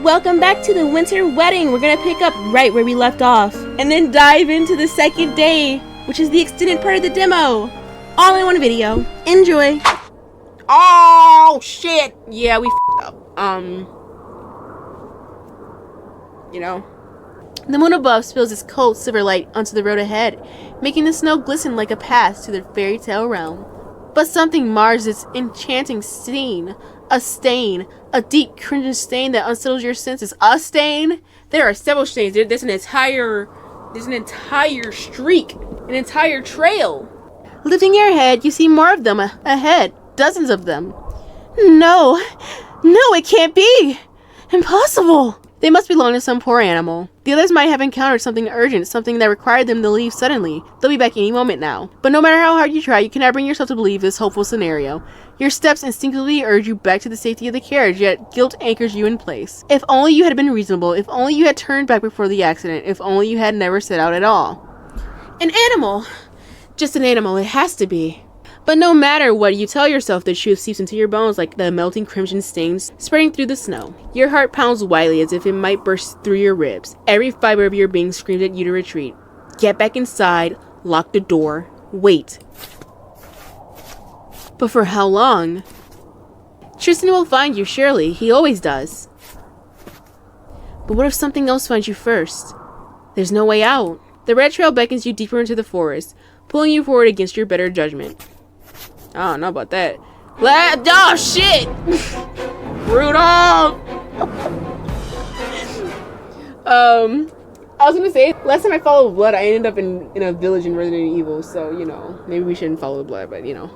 Welcome back to the winter wedding. We're gonna pick up right where we left off and then dive into the second day, which is the extended part of the demo. All in one video. Enjoy. Oh shit! Yeah, we f***ed up. You know. The moon above spills its cold silver light onto the road ahead, making the snow glisten like a path to the fairy tale realm. But something mars its enchanting scene. A stain. A deep, cringing stain that unsettles your senses. A stain? There are several stains. There's an entire streak. An entire trail. Lifting your head, you see more of them ahead. Dozens of them. No, it can't be. Impossible. They must belong to some poor animal. The others might have encountered something urgent, something that required them to leave suddenly. They'll be back any moment now. But no matter how hard you try, you cannot bring yourself to believe this hopeful scenario. Your steps instinctively urge you back to the safety of the carriage, yet guilt anchors you in place. If only you had been reasonable, if only you had turned back before the accident, if only you had never set out at all. An animal. Just an animal, it has to be. But no matter what you tell yourself, the truth seeps into your bones like the melting crimson stains spreading through the snow. Your heart pounds wildly as if it might burst through your ribs. Every fiber of your being screams at you to retreat. Get back inside, lock the door, wait. But for how long? Tristan will find you, surely. He always does. But what if something else finds you first? There's no way out. The red trail beckons you deeper into the forest, pulling you forward against your better judgment. I don't know about that. Oh shit! Rudolph! I was gonna say, last time I followed blood, I ended up in a village in Resident Evil, so, you know, maybe we shouldn't follow blood, but, you know.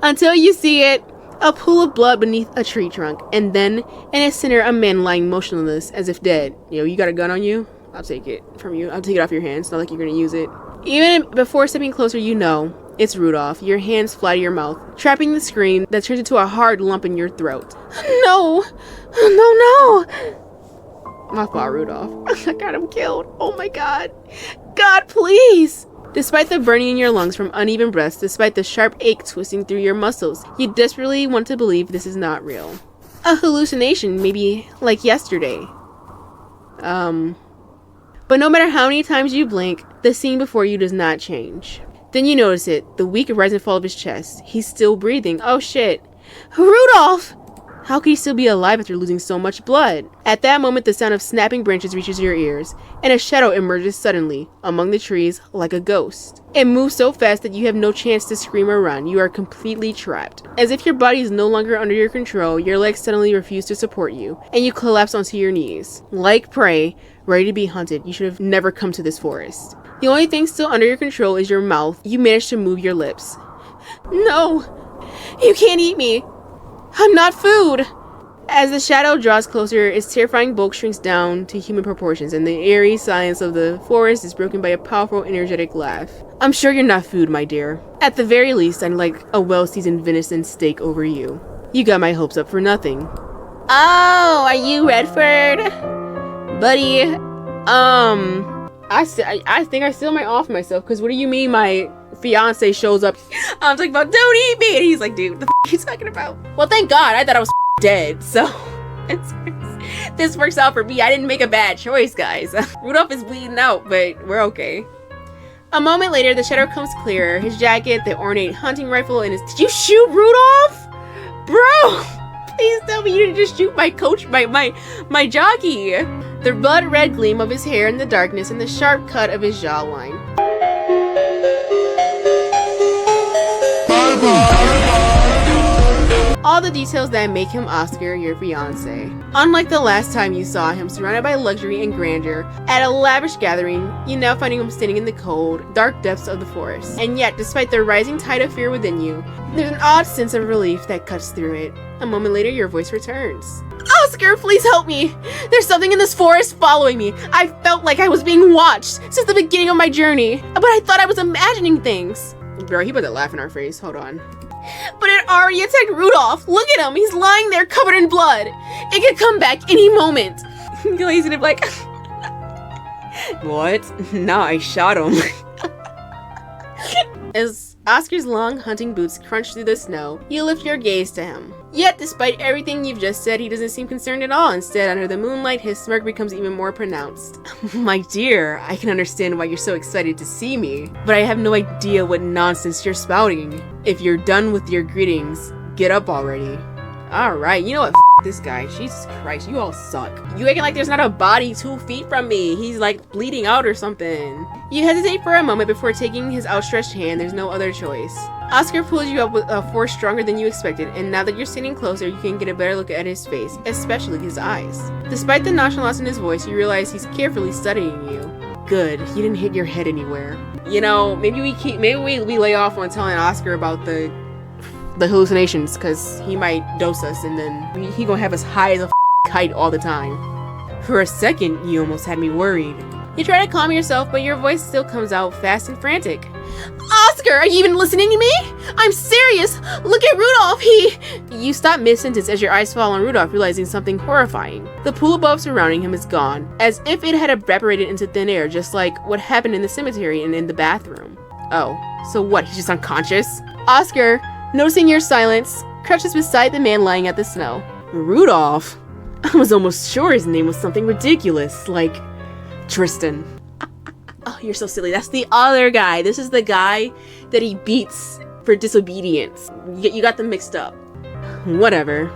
Until you see it, a pool of blood beneath a tree trunk, and then, in its center, a man lying motionless, as if dead. Yo, you got a gun on you? I'll take it from you. I'll take it off your hands, not like you're gonna use it. Even before stepping closer, you know. It's Rudolph, your hands fly to your mouth, trapping the scream that turns into a hard lump in your throat. No! No! My fault, Rudolph. I got him killed. Oh my god. God, please! Despite the burning in your lungs from uneven breaths, despite the sharp ache twisting through your muscles, you desperately want to believe this is not real. A hallucination, maybe like yesterday. But no matter how many times you blink, the scene before you does not change. Then you notice it, the weak rise and fall of his chest. He's still breathing. Oh shit. Rudolph! How could he still be alive after losing so much blood? At that moment, the sound of snapping branches reaches your ears, and a shadow emerges suddenly, among the trees, like a ghost. It moves so fast that you have no chance to scream or run. You are completely trapped. As if your body is no longer under your control, your legs suddenly refuse to support you, and you collapse onto your knees. Like prey, ready to be hunted, you should have never come to this forest. The only thing still under your control is your mouth. You manage to move your lips. No! You can't eat me! I'm not food! As the shadow draws closer, its terrifying bulk shrinks down to human proportions, and the eerie silence of the forest is broken by a powerful, energetic laugh. I'm sure you're not food, my dear. At the very least, I'd like a well-seasoned venison steak over you. You got my hopes up for nothing. Oh, are you Redford? Buddy, I think I still might off myself, because what do you mean my fiance shows up? I'm talking about, don't eat me! And he's like, dude, what the f*** are you talking about? Well, thank God, I thought I was dead, so this works out for me. I didn't make a bad choice, guys. Rudolph is bleeding out, but we're okay. A moment later, the shadow comes clearer. His jacket, the ornate hunting rifle, and his... Did you shoot Rudolph? Bro! Please tell me you didn't just shoot my coach, my jockey. The blood-red gleam of his hair in the darkness and the sharp cut of his jawline. All the details that make him Oscar, your fiancé. Unlike the last time you saw him surrounded by luxury and grandeur at a lavish gathering, you now finding him standing in the cold, dark depths of the forest. And yet, despite the rising tide of fear within you, there's an odd sense of relief that cuts through it. A moment later, your voice returns. Oscar, please help me! There's something in this forest following me. I felt like I was being watched since the beginning of my journey, but I thought I was imagining things. Bro, he about to laugh in our face. Hold on. But it already attacked Rudolph. Look at him. He's lying there covered in blood. It could come back any moment. He's gonna be like, what? No, I shot him. As Oscar's long hunting boots crunch through the snow, you lift your gaze to him. Yet, despite everything you've just said, he doesn't seem concerned at all. Instead, under the moonlight, his smirk becomes even more pronounced. My dear, I can understand why you're so excited to see me, but I have no idea what nonsense you're spouting. If you're done with your greetings, get up already. Alright, you know what? This guy. Jesus Christ, you all suck. You acting like there's not a body 2 feet from me. He's like bleeding out or something. You hesitate for a moment before taking his outstretched hand. There's no other choice. Oscar pulls you up with a force stronger than you expected, and now that you're sitting closer, you can get a better look at his face, especially his eyes. Despite the nonchalance in his voice, you realize he's carefully studying you. Good, you didn't hit your head anywhere. You know, maybe we lay off on telling Oscar about the hallucinations, because he might dose us and then he gonna have us high as a kite all the time. For a second, you almost had me worried. You try to calm yourself, but your voice still comes out fast and frantic. Oscar, are you even listening to me? I'm serious! Look at Rudolph, You stop mid-sentence as your eyes fall on Rudolph, realizing something horrifying. The pool above surrounding him is gone, as if it had evaporated into thin air, just like what happened in the cemetery and in the bathroom. Oh, so what, he's just unconscious? Oscar, noticing your silence, crouches beside the man lying at the snow. Rudolph? I was almost sure his name was something ridiculous, like Tristan. Oh, you're so silly. That's the other guy. This is the guy that he beats for disobedience. You got them mixed up. Whatever.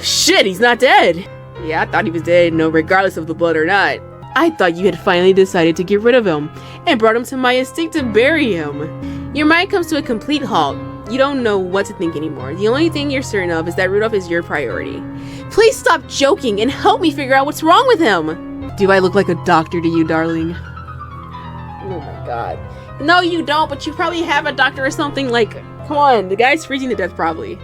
Shit, he's not dead. Yeah, I thought he was dead, no, regardless of the blood or not. I thought you had finally decided to get rid of him and brought him to my estate to bury him. Your mind comes to a complete halt. You don't know what to think anymore. The only thing you're certain of is that Rudolph is your priority. Please stop joking and help me figure out what's wrong with him. Do I look like a doctor to you, darling? Oh my god. No, you don't, but you probably have a doctor or something. Like, come on, the guy's freezing to death probably.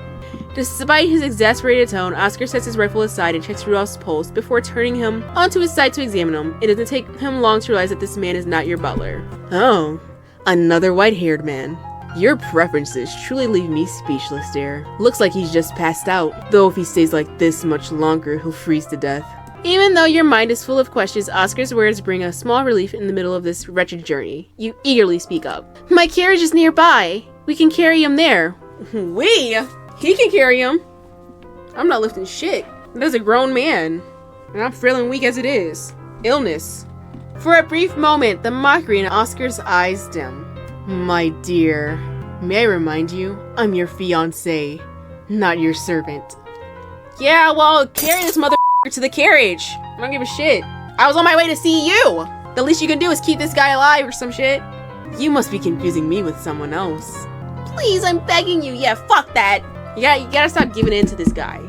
Despite his exasperated tone, Oscar sets his rifle aside and checks Rudolph's pulse before turning him onto his side to examine him. It doesn't take him long to realize that this man is not your butler. Oh, another white-haired man. Your preferences truly leave me speechless, dear. Looks like he's just passed out, though if he stays like this much longer, he'll freeze to death. Even though your mind is full of questions, Oscar's words bring a small relief in the middle of this wretched journey. You eagerly speak up. My carriage is nearby. We can carry him there. He can carry him. I'm not lifting shit. There's a grown man. And I'm feeling weak as it is. Illness. For a brief moment, the mockery in Oscar's eyes dim. My dear, may I remind you, I'm your fiancé, not your servant. Yeah, well, carry this mother to the carriage. I don't give a shit. I was on my way to see you. The least you can do is keep this guy alive or some shit. You must be confusing me with someone else. Please, I'm begging you. Yeah, fuck that. You gotta stop giving in to this guy,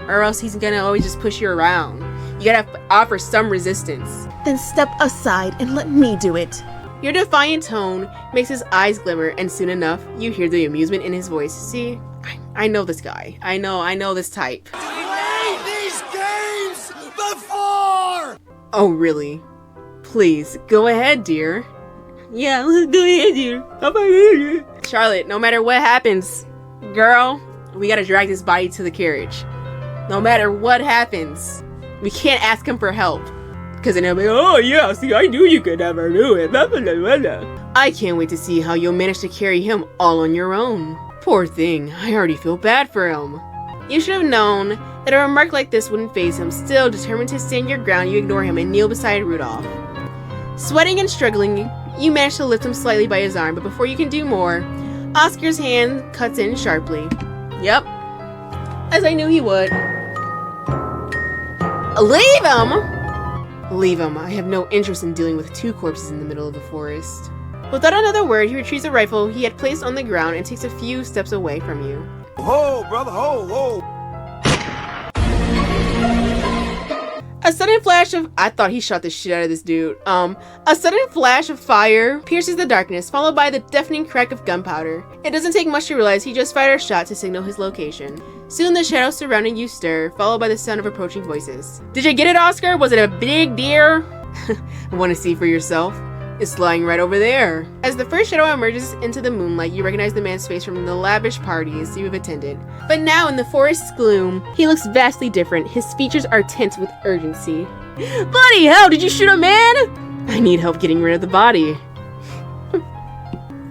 or else he's gonna always just push you around. You gotta offer some resistance. Then step aside and let me do it. Your defiant tone makes his eyes glimmer, and soon enough, you hear the amusement in his voice. See, I know this guy. I know this type. Played these games before! Oh, really? Please, go ahead, dear. Yeah, let's go ahead, dear. Charlotte, no matter what happens, girl, we gotta drag this body to the carriage. No matter what happens, we can't ask him for help. Because then he'll be, oh yeah, see, I knew you could never do it. Blah, blah, blah, blah. I can't wait to see how you'll manage to carry him all on your own. Poor thing, I already feel bad for him. You should have known that a remark like this wouldn't faze him. Still, determined to stand your ground, you ignore him and kneel beside Rudolph. Sweating and struggling, you manage to lift him slightly by his arm, but before you can do more, Oscar's hand cuts in sharply. Yep, as I knew he would. Leave him! Leave him. I have no interest in dealing with two corpses in the middle of the forest. Without another word, he retrieves a rifle he had placed on the ground and takes a few steps away from you. Ho, brother, ho, ho. A sudden flash of... I thought he shot the shit out of this dude. A sudden flash of fire pierces the darkness, followed by the deafening crack of gunpowder. It doesn't take much to realize he just fired a shot to signal his location. Soon the shadows surrounding you stir, followed by the sound of approaching voices. Did you get it, Oscar? Was it a big deer? Want to see for yourself? It's lying right over there. As the first shadow emerges into the moonlight, you recognize the man's face from the lavish parties you have attended. But now in the forest's gloom, he looks vastly different. His features are tense with urgency. Bloody hell, did you shoot a man? I need help getting rid of the body.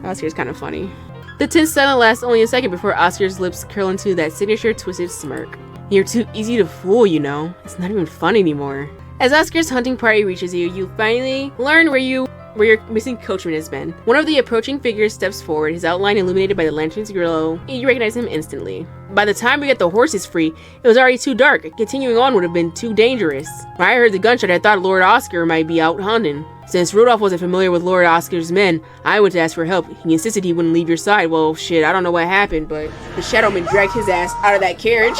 Oscar's kind of funny. The tense silence lasts only a second before Oscar's lips curl into that signature twisted smirk. You're too easy to fool, you know. It's not even fun anymore. As Oscar's hunting party reaches you, you finally learn where your missing coachman has been. One of the approaching figures steps forward, his outline illuminated by the lantern's glow, and you recognize him instantly. By the time we get the horses free, it was already too dark. Continuing on would have been too dangerous. When I heard the gunshot, I thought Lord Oscar might be out hunting. Since Rudolph wasn't familiar with Lord Oscar's men, I went to ask for help. He insisted he wouldn't leave your side. Well, shit, I don't know what happened, but the Shadowman dragged his ass out of that carriage.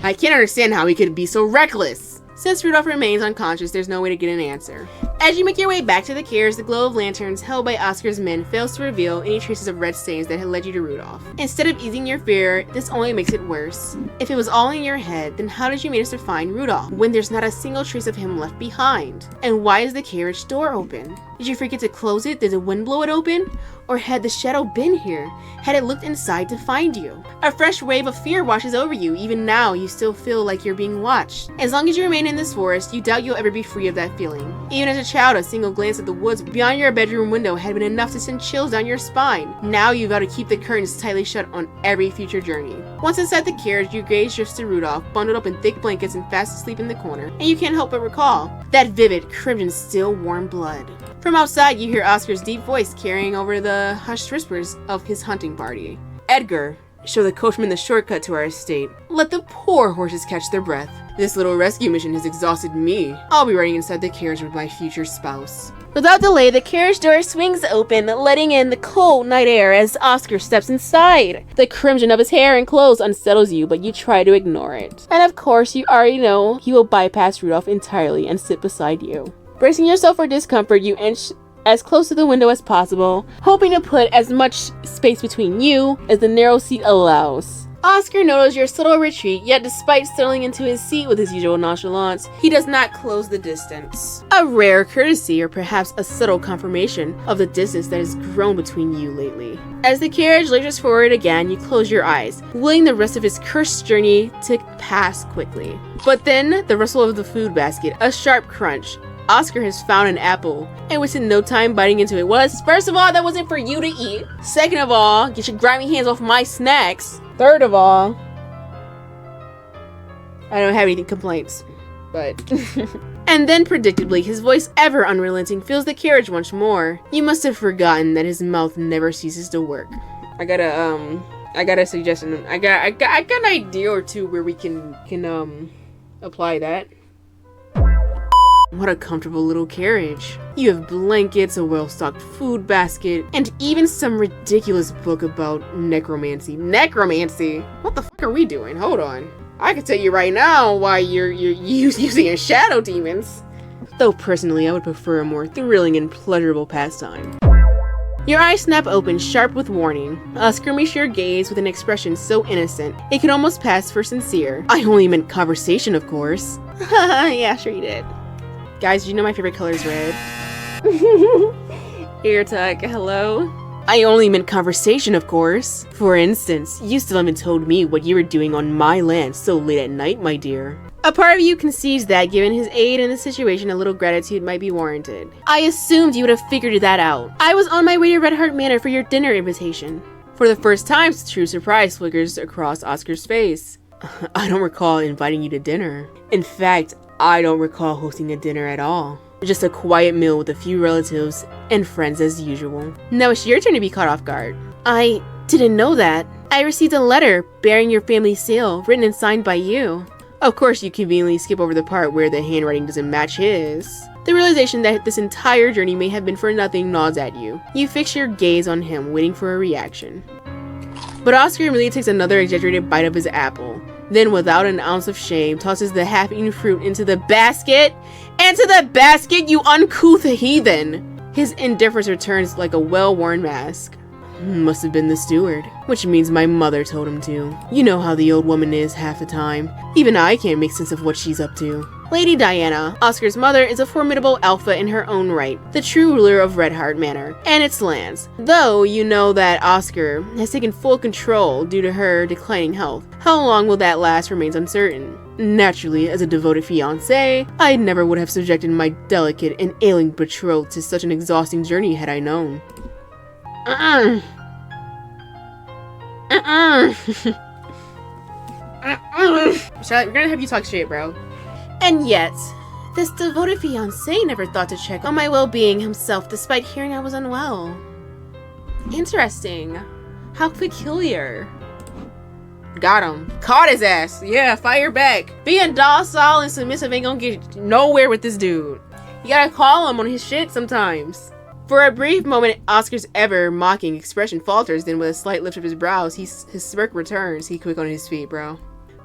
I can't understand how he could be so reckless. Since Rudolph remains unconscious, there's no way to get an answer. As you make your way back to the carriage, the glow of lanterns held by Oscar's men fails to reveal any traces of red stains that had led you to Rudolph. Instead of easing your fear, this only makes it worse. If it was all in your head, then how did you manage to find Rudolph when there's not a single trace of him left behind? And why is the carriage door open? Did you forget to close it? Did the wind blow it open? Or had the shadow been here? Had it looked inside to find you? A fresh wave of fear washes over you. Even now, you still feel like you're being watched. As long as you remain in this forest, you doubt you'll ever be free of that feeling. Even as a child, a single glance at the woods beyond your bedroom window had been enough to send chills down your spine. Now you've got to keep the curtains tightly shut on every future journey. Once inside the carriage, your gaze drifts to Rudolph, bundled up in thick blankets and fast asleep in the corner, and you can't help but recall that vivid, crimson, still warm blood. From outside, you hear Oscar's deep voice carrying over the hushed whispers of his hunting party. Edgar, show the coachman the shortcut to our estate. Let the poor horses catch their breath. This little rescue mission has exhausted me. I'll be riding inside the carriage with my future spouse. Without delay, the carriage door swings open, letting in the cold night air as Oscar steps inside. The crimson of his hair and clothes unsettles you, but you try to ignore it. And of course, you already know he will bypass Rudolph entirely and sit beside you. Bracing yourself for discomfort, you inch as close to the window as possible, hoping to put as much space between you as the narrow seat allows. Oscar notices your subtle retreat, yet despite settling into his seat with his usual nonchalance, he does not close the distance. A rare courtesy, or perhaps a subtle confirmation of the distance that has grown between you lately. As the carriage lurches forward again, you close your eyes, willing the rest of his cursed journey to pass quickly. But then, the rustle of the food basket, a sharp crunch. Oscar has found an apple and wasted no time biting into it. First of all, that wasn't for you to eat. Second of all, get your grimy hands off my snacks. Third of all, I don't have any complaints, but... And then, predictably, his voice, ever unrelenting, fills the carriage once more. You must have forgotten that his mouth never ceases to work. I got a suggestion. I got an idea or two where we can apply that. What a comfortable little carriage. You have blankets, a well-stocked food basket, and even some ridiculous book about necromancy. Necromancy? What the fuck are we doing? Hold on. I can tell you right now why you're using your shadow demons. Though personally, I would prefer a more thrilling and pleasurable pastime. Your eyes snap open, sharp with warning. Oscar meets your gaze with an expression so innocent, it could almost pass for sincere. I only meant conversation, of course. Yeah, sure you did. Guys, you know my favorite color is red. Ear tuck, hello? I only meant conversation, of course. For instance, you still haven't told me what you were doing on my land so late at night, my dear. A part of you concedes that, given his aid in the situation, a little gratitude might be warranted. I assumed you would have figured that out. I was on my way to Redhart Manor for your dinner invitation. For the first time, true surprise flickers across Oscar's face. I don't recall inviting you to dinner. In fact, I don't recall hosting a dinner at all. Just a quiet meal with a few relatives and friends as usual. Now it's your turn to be caught off guard. I didn't know that. I received a letter bearing your family seal, written and signed by you. Of course, you conveniently skip over the part where the handwriting doesn't match his. The realization that this entire journey may have been for nothing gnaws at you. You fix your gaze on him, waiting for a reaction. But Oscar immediately takes another exaggerated bite of his apple. Then, without an ounce of shame, tosses the half-eaten fruit into the basket. Into the basket, you uncouth heathen! His indifference returns like a well-worn mask. Must have been the steward. Which means my mother told him to. You know how the old woman is half the time. Even I can't make sense of what she's up to. Lady Diana, Oscar's mother, is a formidable alpha in her own right, the true ruler of Redhart Manor and its lands. Though you know that Oscar has taken full control due to her declining health. How long will that last remains uncertain. Naturally, as a devoted fiancé, I never would have subjected my delicate and ailing betrothed to such an exhausting journey had I known. We're gonna have you talk shit, bro. And yet, this devoted fiancé never thought to check on my well-being himself despite hearing I was unwell. Interesting. How peculiar. Got him. Caught his ass. Yeah, fire back. Being docile and submissive ain't gonna get Nowhere with this dude. You gotta call him on his shit sometimes. For a brief moment, Oscar's ever mocking expression falters, then with a slight lift of his brows, his smirk returns. He quick on his feet, bro.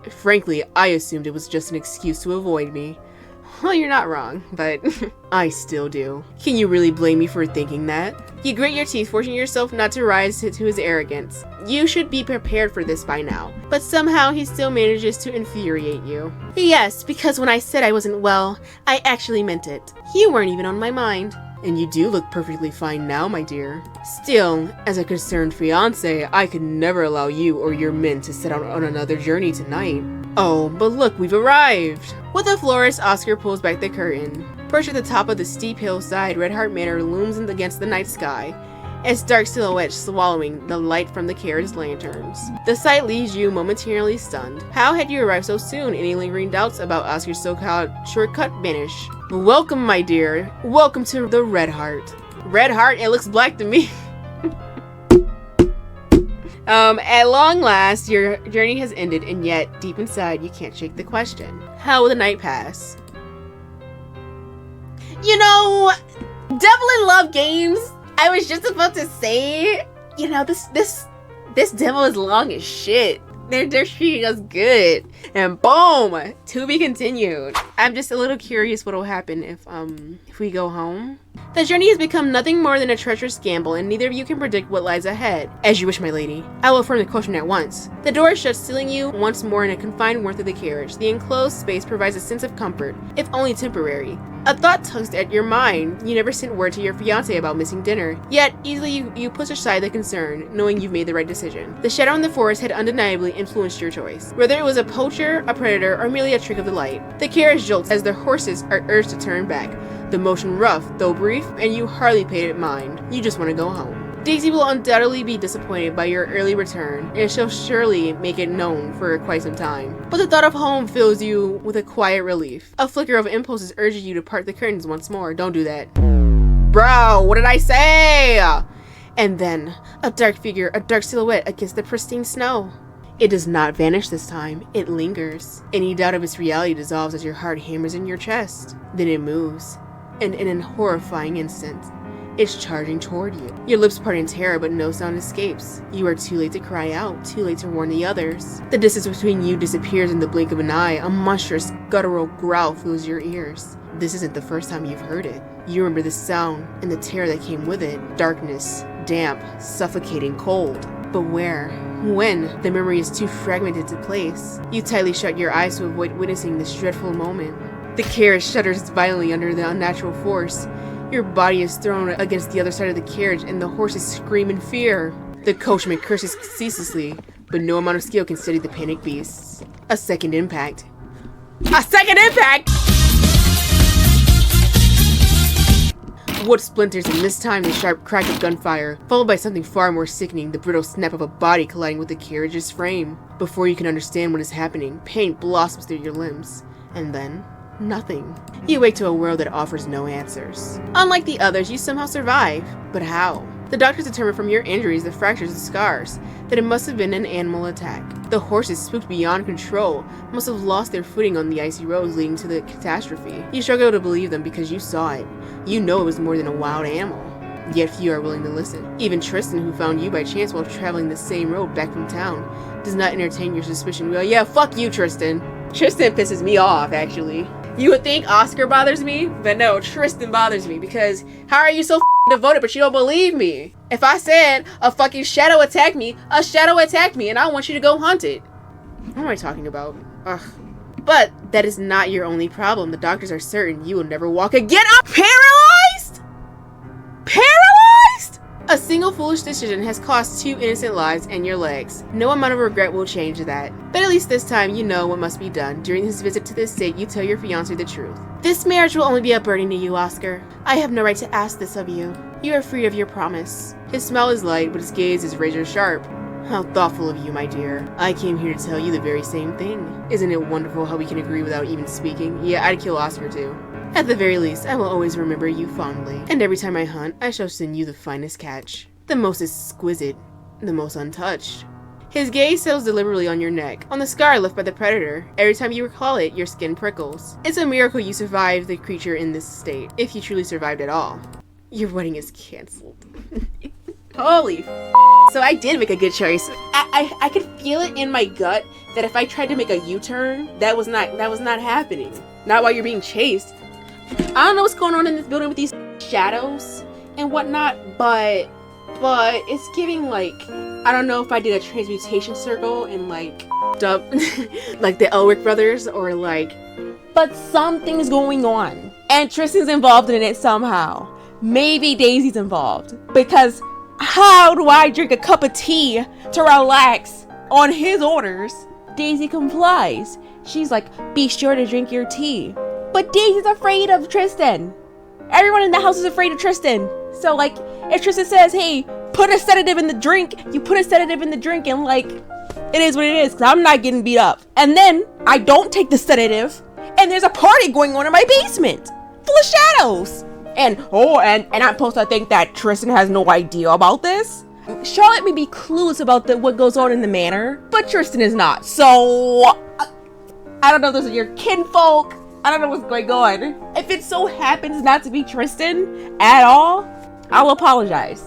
Frankly, I assumed it was just an excuse to avoid me. Well, you're not wrong, but I still do. Can you really blame me for thinking that? You grit your teeth, forcing yourself not to rise to his arrogance. You should be prepared for this by now. But somehow he still manages to infuriate you. Yes, because when I said I wasn't well, I actually meant it. You weren't even on my mind. And you do look perfectly fine now, my dear. Still, as a concerned fiancé, I could never allow you or your men to set out on another journey tonight. Oh, but look, we've arrived! With a flourish, Oscar pulls back the curtain. Perched at the top of the steep hillside, Redhart Manor looms against the night sky, its dark silhouette swallowing the light from the carriage lanterns. The sight leaves you momentarily stunned. How had you arrived so soon? Any lingering doubts about Oscar's so-called shortcut vanish. Welcome, my dear. Welcome to the Redhart. Redhart? It looks black to me. At long last, your journey has ended, and yet, deep inside, you can't shake the question. How will the night pass? You know, Devil in Love games, I was just about to say, you know, this demo is long as shit. They're treating us good. And boom! To be continued. I'm just a little curious what will happen if we go home. The journey has become nothing more than a treacherous gamble, and neither of you can predict what lies ahead. As you wish, my lady. I will affirm the caution at once. The door is shut, sealing you once more in a confined warmth of the carriage. The enclosed space provides a sense of comfort, if only temporary. A thought tugs at your mind. You never sent word to your fiancé about missing dinner. Yet, easily you push aside the concern, knowing you've made the right decision. The shadow in the forest had undeniably influenced your choice. Whether it was a poacher, a predator, or merely a trick of the light. The carriage jolts as the horses are urged to turn back. The motion rough, though brief, and you hardly paid it mind. You just want to go home. Daisy will undoubtedly be disappointed by your early return, and she'll surely make it known for quite some time. But the thought of home fills you with a quiet relief. A flicker of impulses urges you to part the curtains once more. Don't do that. Bro, what did I say? And then, a dark figure, a dark silhouette against the pristine snow. It does not vanish this time. It lingers. Any doubt of its reality dissolves as your heart hammers in your chest. Then it moves. And in a horrifying instant, it's charging toward you. Your lips part in terror, but no sound escapes. You are too late to cry out, too late to warn the others. The distance between you disappears in the blink of an eye. A monstrous, guttural growl fills your ears. This isn't the first time you've heard it. You remember the sound and the terror that came with it. Darkness, damp, suffocating cold. But where? When? The memory is too fragmented to place. You tightly shut your eyes to avoid witnessing this dreadful moment. The carriage shudders violently under the unnatural force. Your body is thrown against the other side of the carriage, and the horses scream in fear. The coachman curses ceaselessly, but no amount of skill can steady the panicked beasts. A second impact. A second impact! Wood splinters, and this time the sharp crack of gunfire, followed by something far more sickening, the brittle snap of a body colliding with the carriage's frame. Before you can understand what is happening, pain blossoms through your limbs. And then, nothing. You wake to a world that offers no answers. Unlike the others, you somehow survive. But how? The doctors determined from your injuries, the fractures and scars, that it must have been an animal attack. The horses, spooked beyond control, must have lost their footing on the icy roads leading to the catastrophe. You struggle to believe them because you saw it. You know it was more than a wild animal. Yet few are willing to listen. Even Tristan, who found you by chance while traveling the same road back from town, does not entertain your suspicion. Well, yeah, fuck you, Tristan. Tristan pisses me off, actually. You would think Oscar bothers me, but no, Tristan bothers me because how are you so devoted but you don't believe me? If I said a fucking shadow attacked me, a shadow attacked me and I want you to go hunt it. What am I talking about? Ugh. But that is not your only problem. The doctors are certain you will never walk again. I'm paralyzed? Paralyzed? A single foolish decision has cost 2 innocent lives and your legs. No amount of regret will change that. But at least this time you know what must be done. During this visit to the estate, you tell your fiancé the truth. This marriage will only be a burden to you, Oscar. I have no right to ask this of you. You are free of your promise. His smile is light, but his gaze is razor sharp. How thoughtful of you, my dear. I came here to tell you the very same thing. Isn't it wonderful how we can agree without even speaking? Yeah, I'd kill Oscar too. At the very least, I will always remember you fondly. And every time I hunt, I shall send you the finest catch. The most exquisite. The most untouched. His gaze settles deliberately on your neck, on the scar left by the predator. Every time you recall it, your skin prickles. It's a miracle you survived the creature in this state, if you truly survived at all. Your wedding is cancelled. Holy So I did make a good choice. I could feel it in my gut that if I tried to make a U-turn, that was not happening. Not while you're being chased. I don't know what's going on in this building with these shadows and whatnot, but it's giving like, I don't know if I did a transmutation circle and like up like the Elric brothers, or like, but something's going on and Tristan's involved in it somehow. Maybe Daisy's involved, because how do I drink a cup of tea to relax on his orders? Daisy complies. She's like, be sure to drink your tea. But Daisy's afraid of Tristan. Everyone in the house is afraid of Tristan. So like, if Tristan says, hey, put a sedative in the drink, you put a sedative in the drink, and like, it is what it is, because I'm not getting beat up. And then I don't take the sedative, and there's a party going on in my basement full of shadows. And I'm supposed to think that Tristan has no idea about this? Charlotte may be clueless about what goes on in the manor, but Tristan is not. So I don't know if those are your kinfolk. I don't know what's going on. If it so happens not to be Tristan at all, I'll apologize.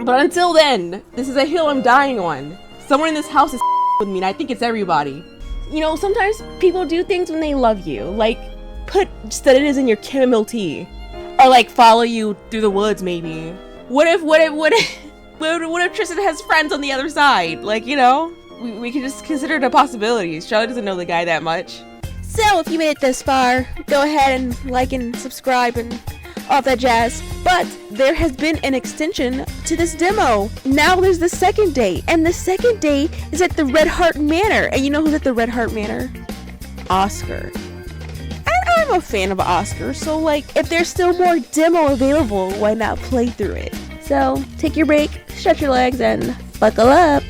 But until then, this is a hill I'm dying on. Someone in this house is with me, and I think it's everybody. You know, sometimes people do things when they love you, like put sedatives in your chamomile tea, or like follow you through the woods. Maybe. What if Tristan has friends on the other side? Like, you know, we can just consider the possibilities. Charlotte doesn't know the guy that much. So if you made it this far, go ahead and like and subscribe and all that jazz. But there has been an extension to this demo. Now there's the second day, and the second day is at the Redhart Manor. And you know who's at the Redhart Manor? Oscar. And I'm a fan of Oscar, so like, if there's still more demo available, why not play through it? So take your break, stretch your legs, and buckle up.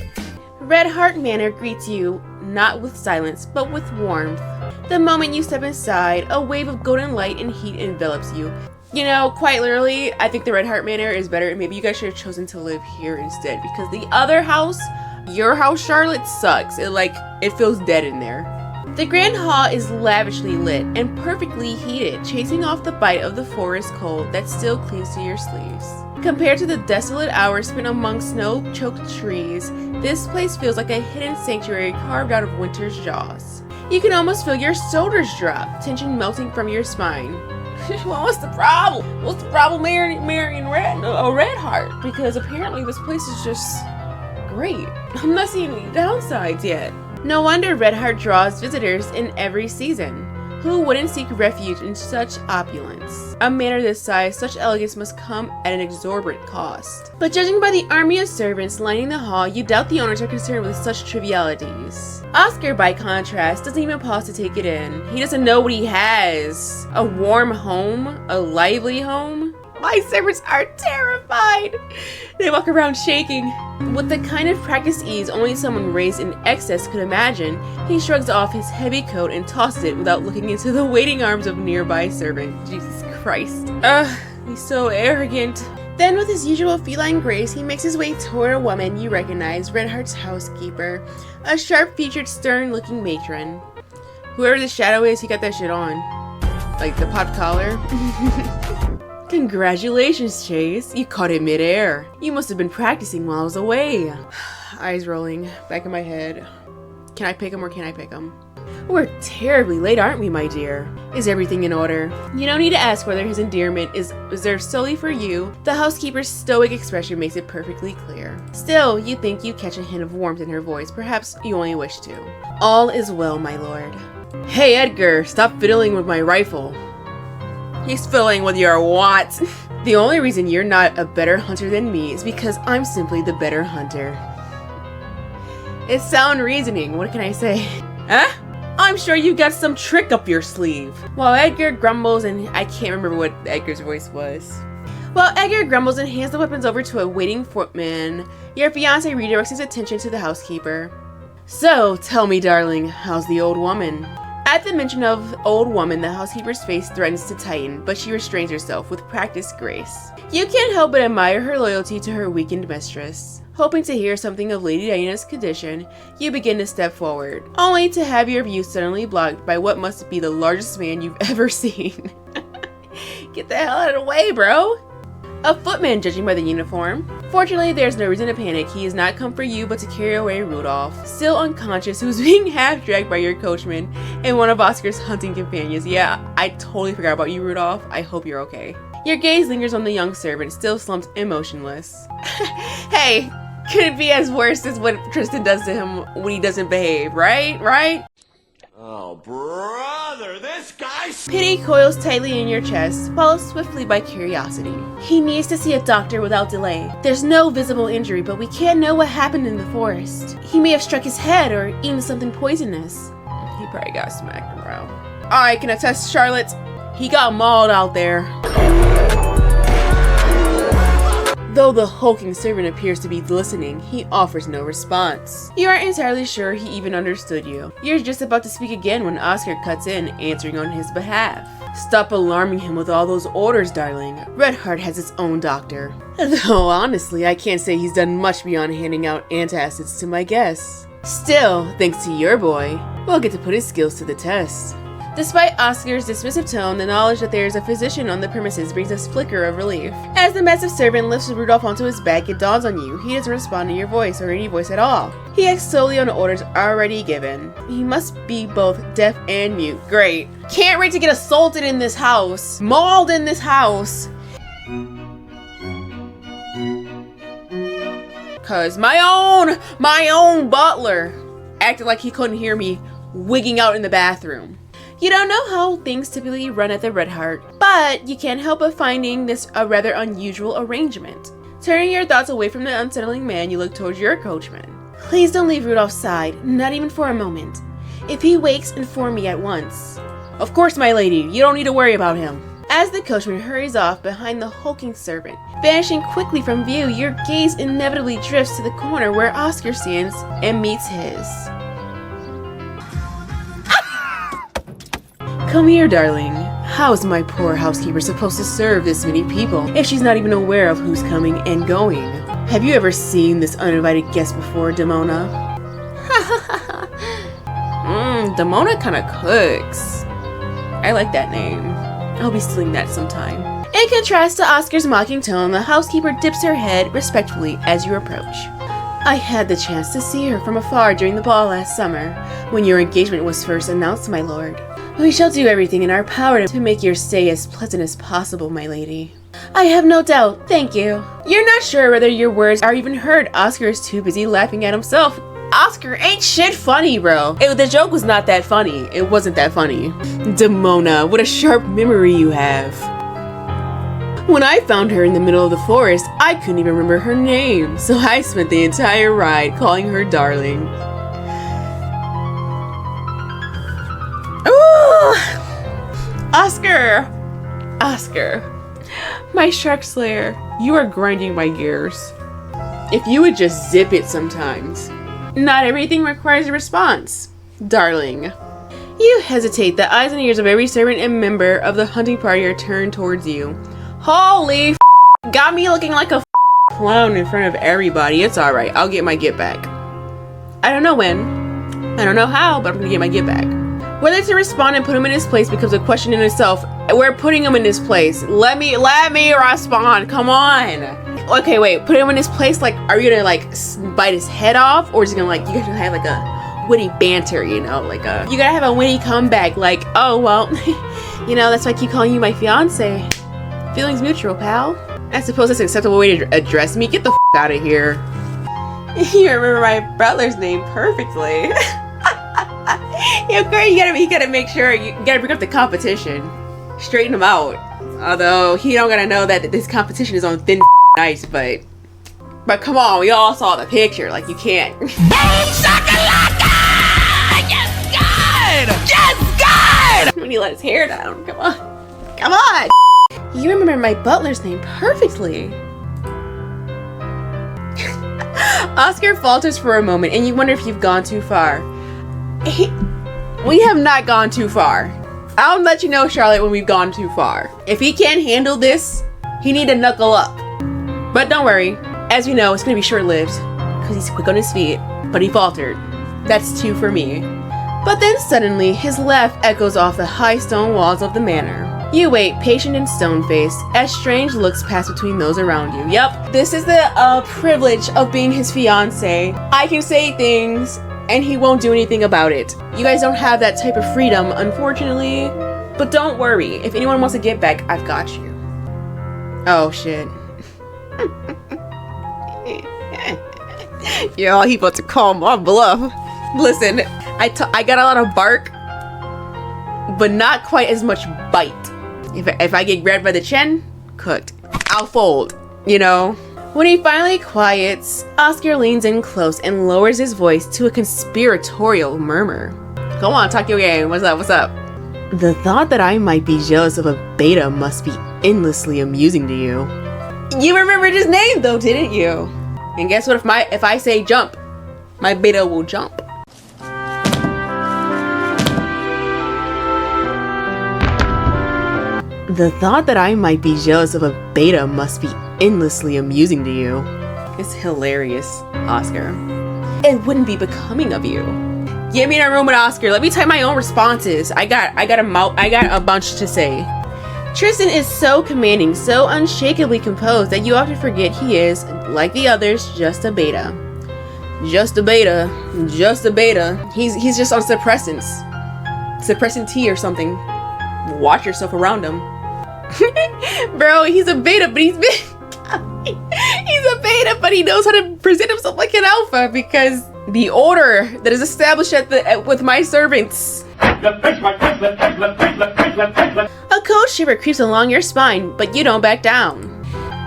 Redhart Manor greets you not with silence, but with warmth. The moment you step inside, a wave of golden light and heat envelops you. You know, quite literally, I think the Redhart Manor is better, and maybe you guys should have chosen to live here instead, because the other house, your house, Charlotte, sucks. It feels dead in there. The grand hall is lavishly lit and perfectly heated, chasing off the bite of the forest cold that still clings to your sleeves. Compared to the desolate hours spent among snow-choked trees, this place feels like a hidden sanctuary carved out of winter's jaws. You can almost feel your shoulders drop, tension melting from your spine. Well, what's the problem? What's the problem marrying Redhart? Because apparently this place is just great. I'm not seeing any downsides yet. No wonder Redhart draws visitors in every season. Who wouldn't seek refuge in such opulence? A manor this size, such elegance must come at an exorbitant cost. But judging by the army of servants lining the hall, you doubt the owners are concerned with such trivialities. Oscar, by contrast, doesn't even pause to take it in. He doesn't know what he has. A warm home? A lively home? My servants are terrified. They walk around shaking. With the kind of practiced ease only someone raised in excess could imagine, he shrugs off his heavy coat and tosses it without looking into the waiting arms of a nearby servant. Jesus Christ. He's so arrogant. Then with his usual feline grace, he makes his way toward a woman you recognize, Redhart's housekeeper, a sharp-featured, stern-looking matron. Whoever the shadow is, he got that shit on. Like the pot collar. Congratulations, Chase. You caught it midair. You must have been practicing while I was away. Eyes rolling, back in my head. Can I pick him or can't I pick him? We're terribly late, aren't we, my dear? Is everything in order? You don't need to ask whether his endearment is reserved solely for you. The housekeeper's stoic expression makes it perfectly clear. Still, you think you catch a hint of warmth in her voice. Perhaps you only wish to. All is well, my lord. Hey, Edgar, stop fiddling with my rifle. He's fiddling with your what? The only reason you're not a better hunter than me is because I'm simply the better hunter. It's sound reasoning, what can I say? Huh? I'm sure you got some trick up your sleeve. While Edgar grumbles, and I can't remember what Edgar's voice was. While Edgar grumbles and hands the weapons over to a waiting footman, your fiancé redirects his attention to the housekeeper. So, tell me, darling, how's the old woman? At the mention of old woman, the housekeeper's face threatens to tighten, but she restrains herself with practiced grace. You can't help but admire her loyalty to her weakened mistress. Hoping to hear something of Lady Diana's condition, you begin to step forward, only to have your view suddenly blocked by what must be the largest man you've ever seen. Get the hell out of the way, bro! A footman, judging by the uniform. Fortunately, there's no reason to panic. He has not come for you, but to carry away Rudolph, still unconscious, who's being half-dragged by your coachman and one of Oscar's hunting companions. Yeah, I totally forgot about you, Rudolph. I hope you're okay. Your gaze lingers on the young servant, still slumped emotionless. Hey, could it be as worse as what Tristan does to him when he doesn't behave, right? Right? Oh, brother, this guy's... Pity coils tightly in your chest, followed swiftly by curiosity. He needs to see a doctor without delay. There's no visible injury, but we can't know what happened in the forest. He may have struck his head or eaten something poisonous. He probably got smacked around. I can attest, Charlotte, he got mauled out there. Though the hulking servant appears to be listening, he offers no response. You aren't entirely sure he even understood you. You're just about to speak again when Oscar cuts in, answering on his behalf. Stop alarming him with all those orders, darling. Redhart has its own doctor. Though honestly, I can't say he's done much beyond handing out antacids to my guests. Still, thanks to your boy, we'll get to put his skills to the test. Despite Oscar's dismissive tone, the knowledge that there is a physician on the premises brings a flicker of relief. As the massive servant lifts Rudolph onto his back, it dawns on you he doesn't respond to your voice or any voice at all. He acts solely on orders already given. He must be both deaf and mute. Great. Can't wait to get assaulted in this house. Mauled in this house. Cause my own butler acted like he couldn't hear me wigging out in the bathroom. You don't know how things typically run at the Redhart, but you can't help but finding this a rather unusual arrangement. Turning your thoughts away from the unsettling man, you look towards your coachman. Please don't leave Rudolph's side, not even for a moment. If he wakes, inform me at once. Of course, my lady, you don't need to worry about him. As the coachman hurries off behind the hulking servant, vanishing quickly from view, your gaze inevitably drifts to the corner where Oscar stands and meets his. Come here, darling. How's my poor housekeeper supposed to serve this many people if she's not even aware of who's coming and going? Have you ever seen this uninvited guest before, Demona? Demona kinda cooks. I like that name. I'll be stealing that sometime. In contrast to Oscar's mocking tone, the housekeeper dips her head respectfully as you approach. I had the chance to see her from afar during the ball last summer, when your engagement was first announced, my lord. We shall do everything in our power to make your stay as pleasant as possible, my lady. I have no doubt, thank you. You're not sure whether your words are even heard. Oscar is too busy laughing at himself. Oscar ain't shit funny, bro. The joke was not that funny. It wasn't that funny. Demona, what a sharp memory you have. When I found her in the middle of the forest, I couldn't even remember her name, so I spent the entire ride calling her darling. Oscar, my shark slayer, you are grinding my gears. If you would just zip it sometimes. Not everything requires a response, darling. You hesitate. The eyes and ears of every servant and member of the hunting party are turned towards you. Holy got me looking like a clown in front of everybody. It's alright, I'll get my get back. I don't know when, I don't know how, but I'm gonna get my get back. Whether to respond and put him in his place becomes a question in itself. We're putting him in his place. Let me respond. Come on. Okay, wait. Put him in his place. Like, are you gonna like bite his head off, or is it gonna like you gotta have like a witty banter? You know, like you gotta have a witty comeback. Like, oh well, you know that's why I keep calling you my fiance. Feelings mutual, pal. I suppose that's an acceptable way to address me. Get the out of here. You remember my brother's name perfectly. Yeah, girl, you gotta make sure you gotta bring up the competition, straighten them out. Although he don't gotta know that this competition is on thin ice, but come on, we all saw the picture. Like, you can't. Boom shakalaka! Yes, God! Yes, God! When he let his hair down, come on, come on. You remember my butler's name perfectly. Oscar falters for a moment, and you wonder if you've gone too far. We have not gone too far. I'll let you know, Charlotte, when we've gone too far. If he can't handle this, he need to knuckle up. But don't worry, as we know, it's gonna be short-lived, because he's quick on his feet, but he faltered. That's 2 for me. But then suddenly, his laugh echoes off the high stone walls of the manor. You wait, patient and stone-faced, as strange looks pass between those around you. Yep, this is the privilege of being his fiancé. I can say things, and he won't do anything about it. You guys don't have that type of freedom, unfortunately. But don't worry, if anyone wants to get back, I've got you. Oh, shit. Yo, he about to call my bluff. Listen, I got a lot of bark, but not quite as much bite. If I get grabbed by the chin, cooked. I'll fold, you know? When he finally quiets, Oscar leans in close and lowers his voice to a conspiratorial murmur. Come on, talk your game. What's up? What's up? The thought that I might be jealous of a beta must be endlessly amusing to you. You remembered his name though, didn't you? And guess what? If I say jump, my beta will jump. The thought that I might be jealous of a beta must be endlessly amusing to you. It's hilarious, Oscar. It wouldn't be becoming of you. Get me in a room with Oscar. Let me type my own responses. I got a bunch to say. Tristan is so commanding, so unshakably composed that you often forget he is, like the others, just a beta. Just a beta. Just a beta. He's just on suppressants. Suppressant T or something. Watch yourself around him. Bro, he's a beta, but he's a beta, but he knows how to present himself like an alpha because the order that is established with my servants. A cold shiver creeps along your spine, but you don't back down.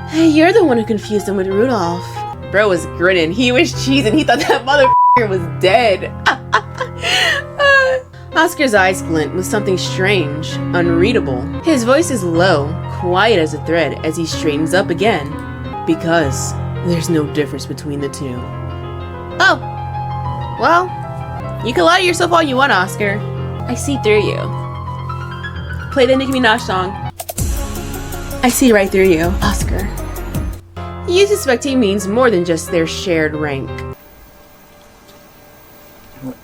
Hey, you're the one who confused him with Rudolph. Bro was grinning. He was cheesing. He thought that motherfucker was dead. Oscar's eyes glint with something strange, unreadable. His voice is low, quiet as a thread as he straightens up again. Because there's no difference between the two. Oh. Well, you can lie to yourself all you want, Oscar. I see through you. Play the Nicki Minaj song. I see right through you, Oscar. You suspect he means more than just their shared rank.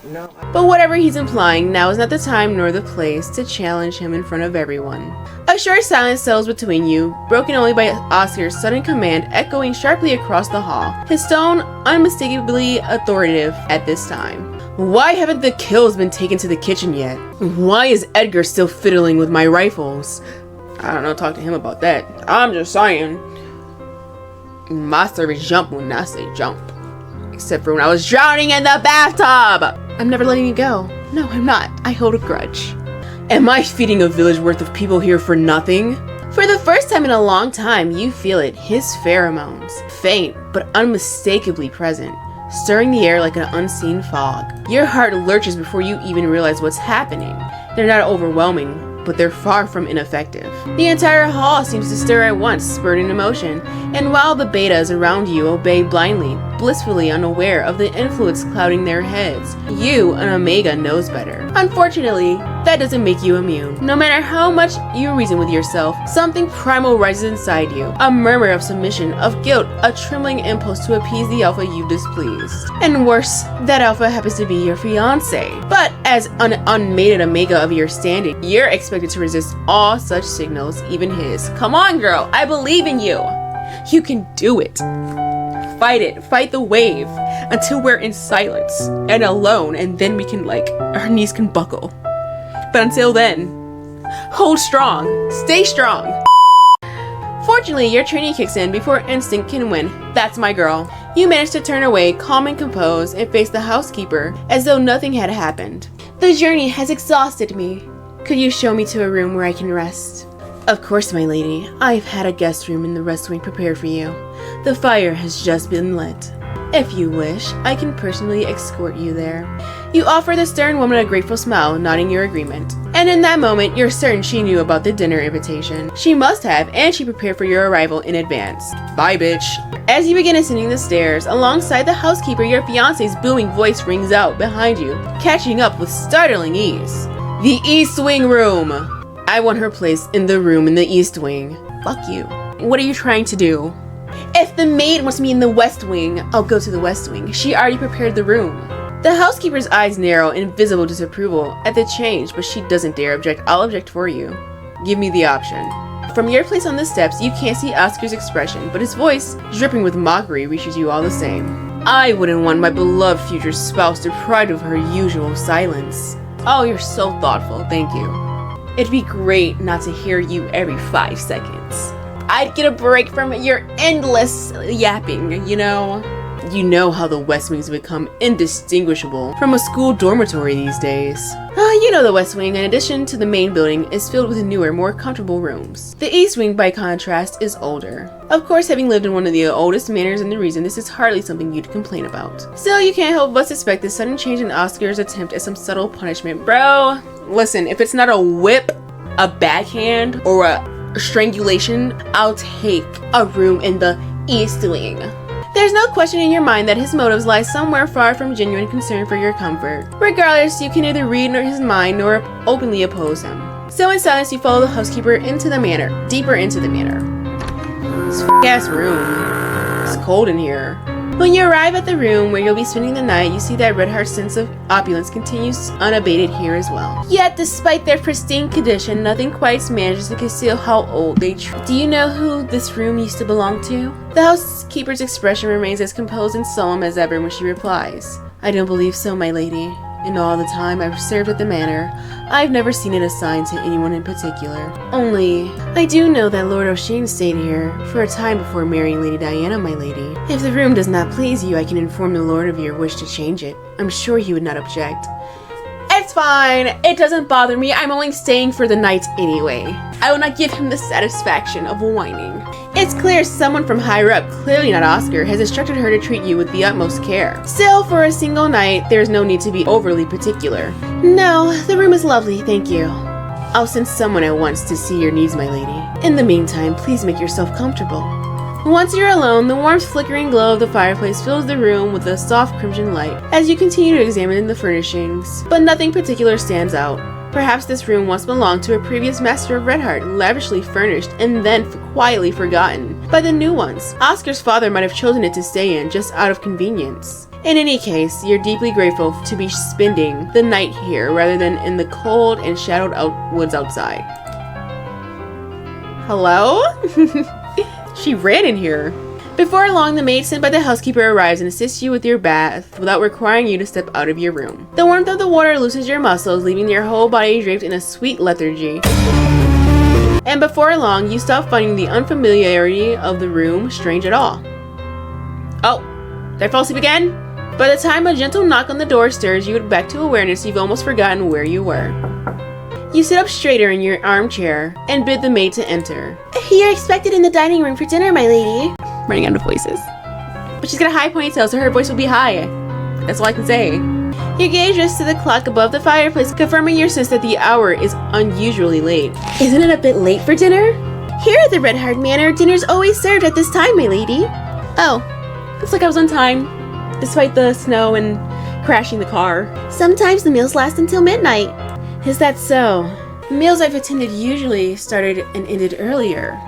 No. But whatever he's implying, now is not the time nor the place to challenge him in front of everyone. A short silence settles between you, broken only by Oscar's sudden command echoing sharply across the hall, his tone unmistakably authoritative at this time. Why haven't the kills been taken to the kitchen yet? Why is Edgar still fiddling with my rifles? I don't know, talk to him about that. I'm just saying. My servants jump when I say jump. Except for when I was drowning in the bathtub! I'm never letting you go. No, I'm not. I hold a grudge. Am I feeding a village worth of people here for nothing? For the first time in a long time, you feel it, his pheromones. Faint, but unmistakably present, stirring the air like an unseen fog. Your heart lurches before you even realize what's happening. They're not overwhelming, but they're far from ineffective. The entire hall seems to stir at once, spurred in emotion, and while the betas around you obey blindly, blissfully unaware of the influence clouding their heads, you, an Omega, knows better. Unfortunately, that doesn't make you immune. No matter how much you reason with yourself, something primal rises inside you, a murmur of submission, of guilt, a trembling impulse to appease the alpha you displeased. And worse, that alpha happens to be your fiancé. But as an unmated Omega of your standing, you're expected to resist all such signals, even his. Come on, girl, I believe in you. You can do it. Fight it, fight the wave, until we're in silence and alone, and then we can, our knees can buckle. But until then, hold strong, stay strong. Fortunately, your training kicks in before instinct can win. That's my girl. You manage to turn away, calm and composed, and face the housekeeper as though nothing had happened. The journey has exhausted me. Could you show me to a room where I can rest? Of course, my lady. I've had a guest room in the West Wing prepared for you. The fire has just been lit. If you wish, I can personally escort you there. You offer the stern woman a grateful smile, nodding your agreement. And in that moment, you're certain she knew about the dinner invitation. She must have, and she prepared for your arrival in advance. Bye, bitch. As you begin ascending the stairs, alongside the housekeeper, your fiancé's booming voice rings out behind you, catching up with startling ease. The East Wing room! I want her place in the room in the East Wing. Fuck you. What are you trying to do? If the maid wants me in the West Wing, I'll go to the West Wing. She already prepared the room. The housekeeper's eyes narrow in visible disapproval at the change, but she doesn't dare object. I'll object for you. Give me the option. From your place on the steps, you can't see Oscar's expression, but his voice, dripping with mockery, reaches you all the same. I wouldn't want my beloved future spouse deprived of her usual silence. Oh, you're so thoughtful, thank you. It'd be great not to hear you every 5 seconds. I'd get a break from your endless yapping, you know? You know how the West Wing's become indistinguishable from a school dormitory these days. You know the West Wing, in addition to the main building, is filled with newer, more comfortable rooms. The East Wing, by contrast, is older. Of course, having lived in one of the oldest manors in the region, this is hardly something you'd complain about. Still, you can't help but suspect this sudden change in Oscar's attempt at some subtle punishment. Bro, listen, if it's not a whip, a backhand, or a strangulation, I'll take a room in the East Wing. There's no question in your mind that his motives lie somewhere far from genuine concern for your comfort. Regardless, you can neither read his mind nor openly oppose him. So in silence, you follow the housekeeper into the manor, deeper into the manor. This f***ass room. It's cold in here. When you arrive at the room where you'll be spending the night, you see that Redhart's sense of opulence continues unabated here as well. Yet, despite their pristine condition, nothing quite manages to conceal how old they truly. Do you know who this room used to belong to? The housekeeper's expression remains as composed and solemn as ever when she replies, I don't believe so, my lady. In all the time I've served at the manor, I've never seen it assigned to anyone in particular. Only, I do know that Lord O'Shane stayed here for a time before marrying Lady Diana, my lady. If the room does not please you, I can inform the Lord of your wish to change it. I'm sure he would not object. It's fine. It doesn't bother me. I'm only staying for the night anyway. I will not give him the satisfaction of whining. It's clear someone from higher up, clearly not Oscar, has instructed her to treat you with the utmost care. Still, for a single night, there's no need to be overly particular. No, the room is lovely, thank you. I'll send someone at once to see your needs, my lady. In the meantime, please make yourself comfortable. Once you're alone, the warm flickering glow of the fireplace fills the room with a soft crimson light as you continue to examine the furnishings, but nothing particular stands out. Perhaps this room once belonged to a previous master of Redhart, lavishly furnished and then quietly forgotten by the new ones. Oscar's father might have chosen it to stay in just out of convenience. In any case, you're deeply grateful to be spending the night here rather than in the cold and shadowed woods outside. Hello? She ran in here. Before long, the maid sent by the housekeeper arrives and assists you with your bath without requiring you to step out of your room. The warmth of the water loosens your muscles, leaving your whole body draped in a sweet lethargy. And before long, you stop finding the unfamiliarity of the room strange at all. Oh, did I fall asleep again? By the time a gentle knock on the door stirs you back to awareness, you've almost forgotten where you were. You sit up straighter in your armchair and bid the maid to enter. You're expected in the dining room for dinner, my lady. Running out of voices. But she's got a high ponytail, so her voice will be high. That's all I can say. Your gaze rests to the clock above the fireplace, confirming your sense that the hour is unusually late. Isn't it a bit late for dinner? Here at the Redhart Manor, dinner's always served at this time, my lady. Oh, looks like I was on time, despite the snow and crashing the car. Sometimes the meals last until midnight. Is that so? The meals I've attended usually started and ended earlier.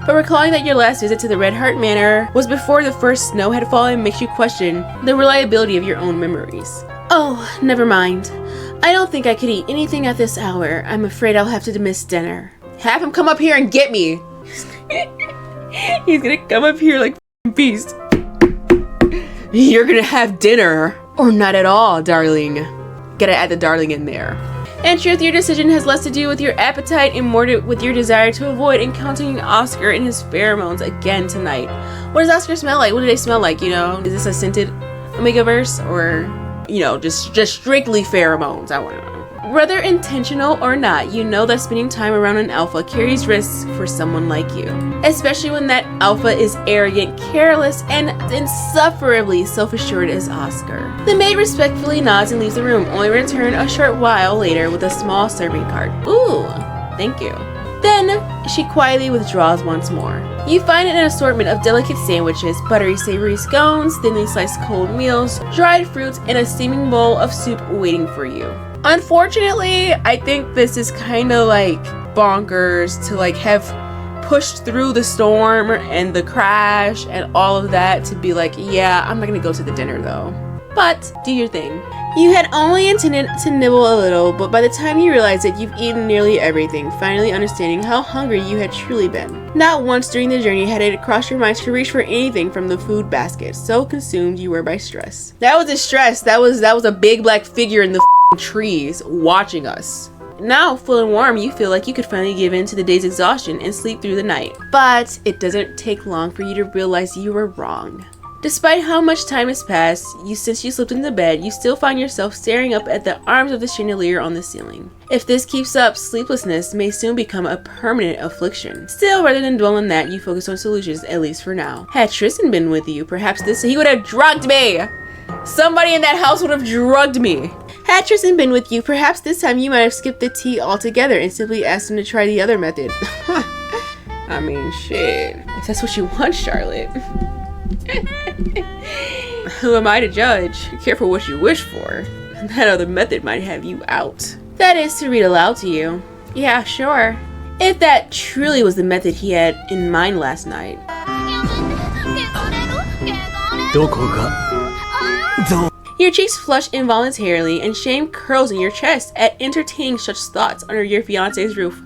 But recalling that your last visit to the Redhart Manor was before the first snow had fallen makes you question the reliability of your own memories. Oh, never mind. I don't think I could eat anything at this hour. I'm afraid I'll have to miss dinner. Have him come up here and get me! He's gonna come up here like a beast. You're gonna have dinner! Or not at all, darling. Gotta add the darling in there. In truth, your decision has less to do with your appetite and more with your desire to avoid encountering Oscar and his pheromones again tonight. What does Oscar smell like? What do they smell like, you know? Is this a scented Omegaverse or, you know, just strictly pheromones? I want to know. Whether intentional or not, you know that spending time around an alpha carries risks for someone like you. Especially when that alpha is arrogant, careless, and insufferably self-assured as Oscar. The maid respectfully nods and leaves the room, only to return a short while later with a small serving cart. Ooh, thank you. Then, she quietly withdraws once more. You find an assortment of delicate sandwiches, buttery savory scones, thinly sliced cold meals, dried fruits, and a steaming bowl of soup waiting for you. Unfortunately, I think this is kind of like bonkers to like have pushed through the storm and the crash and all of that to be like, yeah, I'm not gonna go to the dinner though. But do your thing. You had only intended to nibble a little, but by the time you realize it, you've eaten nearly everything, finally understanding how hungry you had truly been. Not once during the journey had it crossed your mind to reach for anything from the food basket, so consumed you were by stress. That was a stress. That was a big black figure in the trees watching us. Now, full and warm, you feel like you could finally give in to the day's exhaustion and sleep through the night. But it doesn't take long for you to realize you were wrong. Despite how much time has passed since you slipped into bed, you still find yourself staring up at the arms of the chandelier on the ceiling. If this keeps up, sleeplessness may soon become a permanent affliction. Still, rather than dwell on that, you focus on solutions, at least for now. Had Tristan been with you, perhaps he would have drugged me! Somebody in that house would have drugged me! Had Tristan been with you, perhaps this time you might have skipped the tea altogether and simply asked him to try the other method. I mean, shit. If that's what you want, Charlotte. Who am I to judge? Careful what you wish for. That other method might have you out. That is to read aloud to you. Yeah, sure. If that truly was the method he had in mind last night. Your cheeks flush involuntarily and shame curls in your chest at entertaining such thoughts under your fiancé's roof.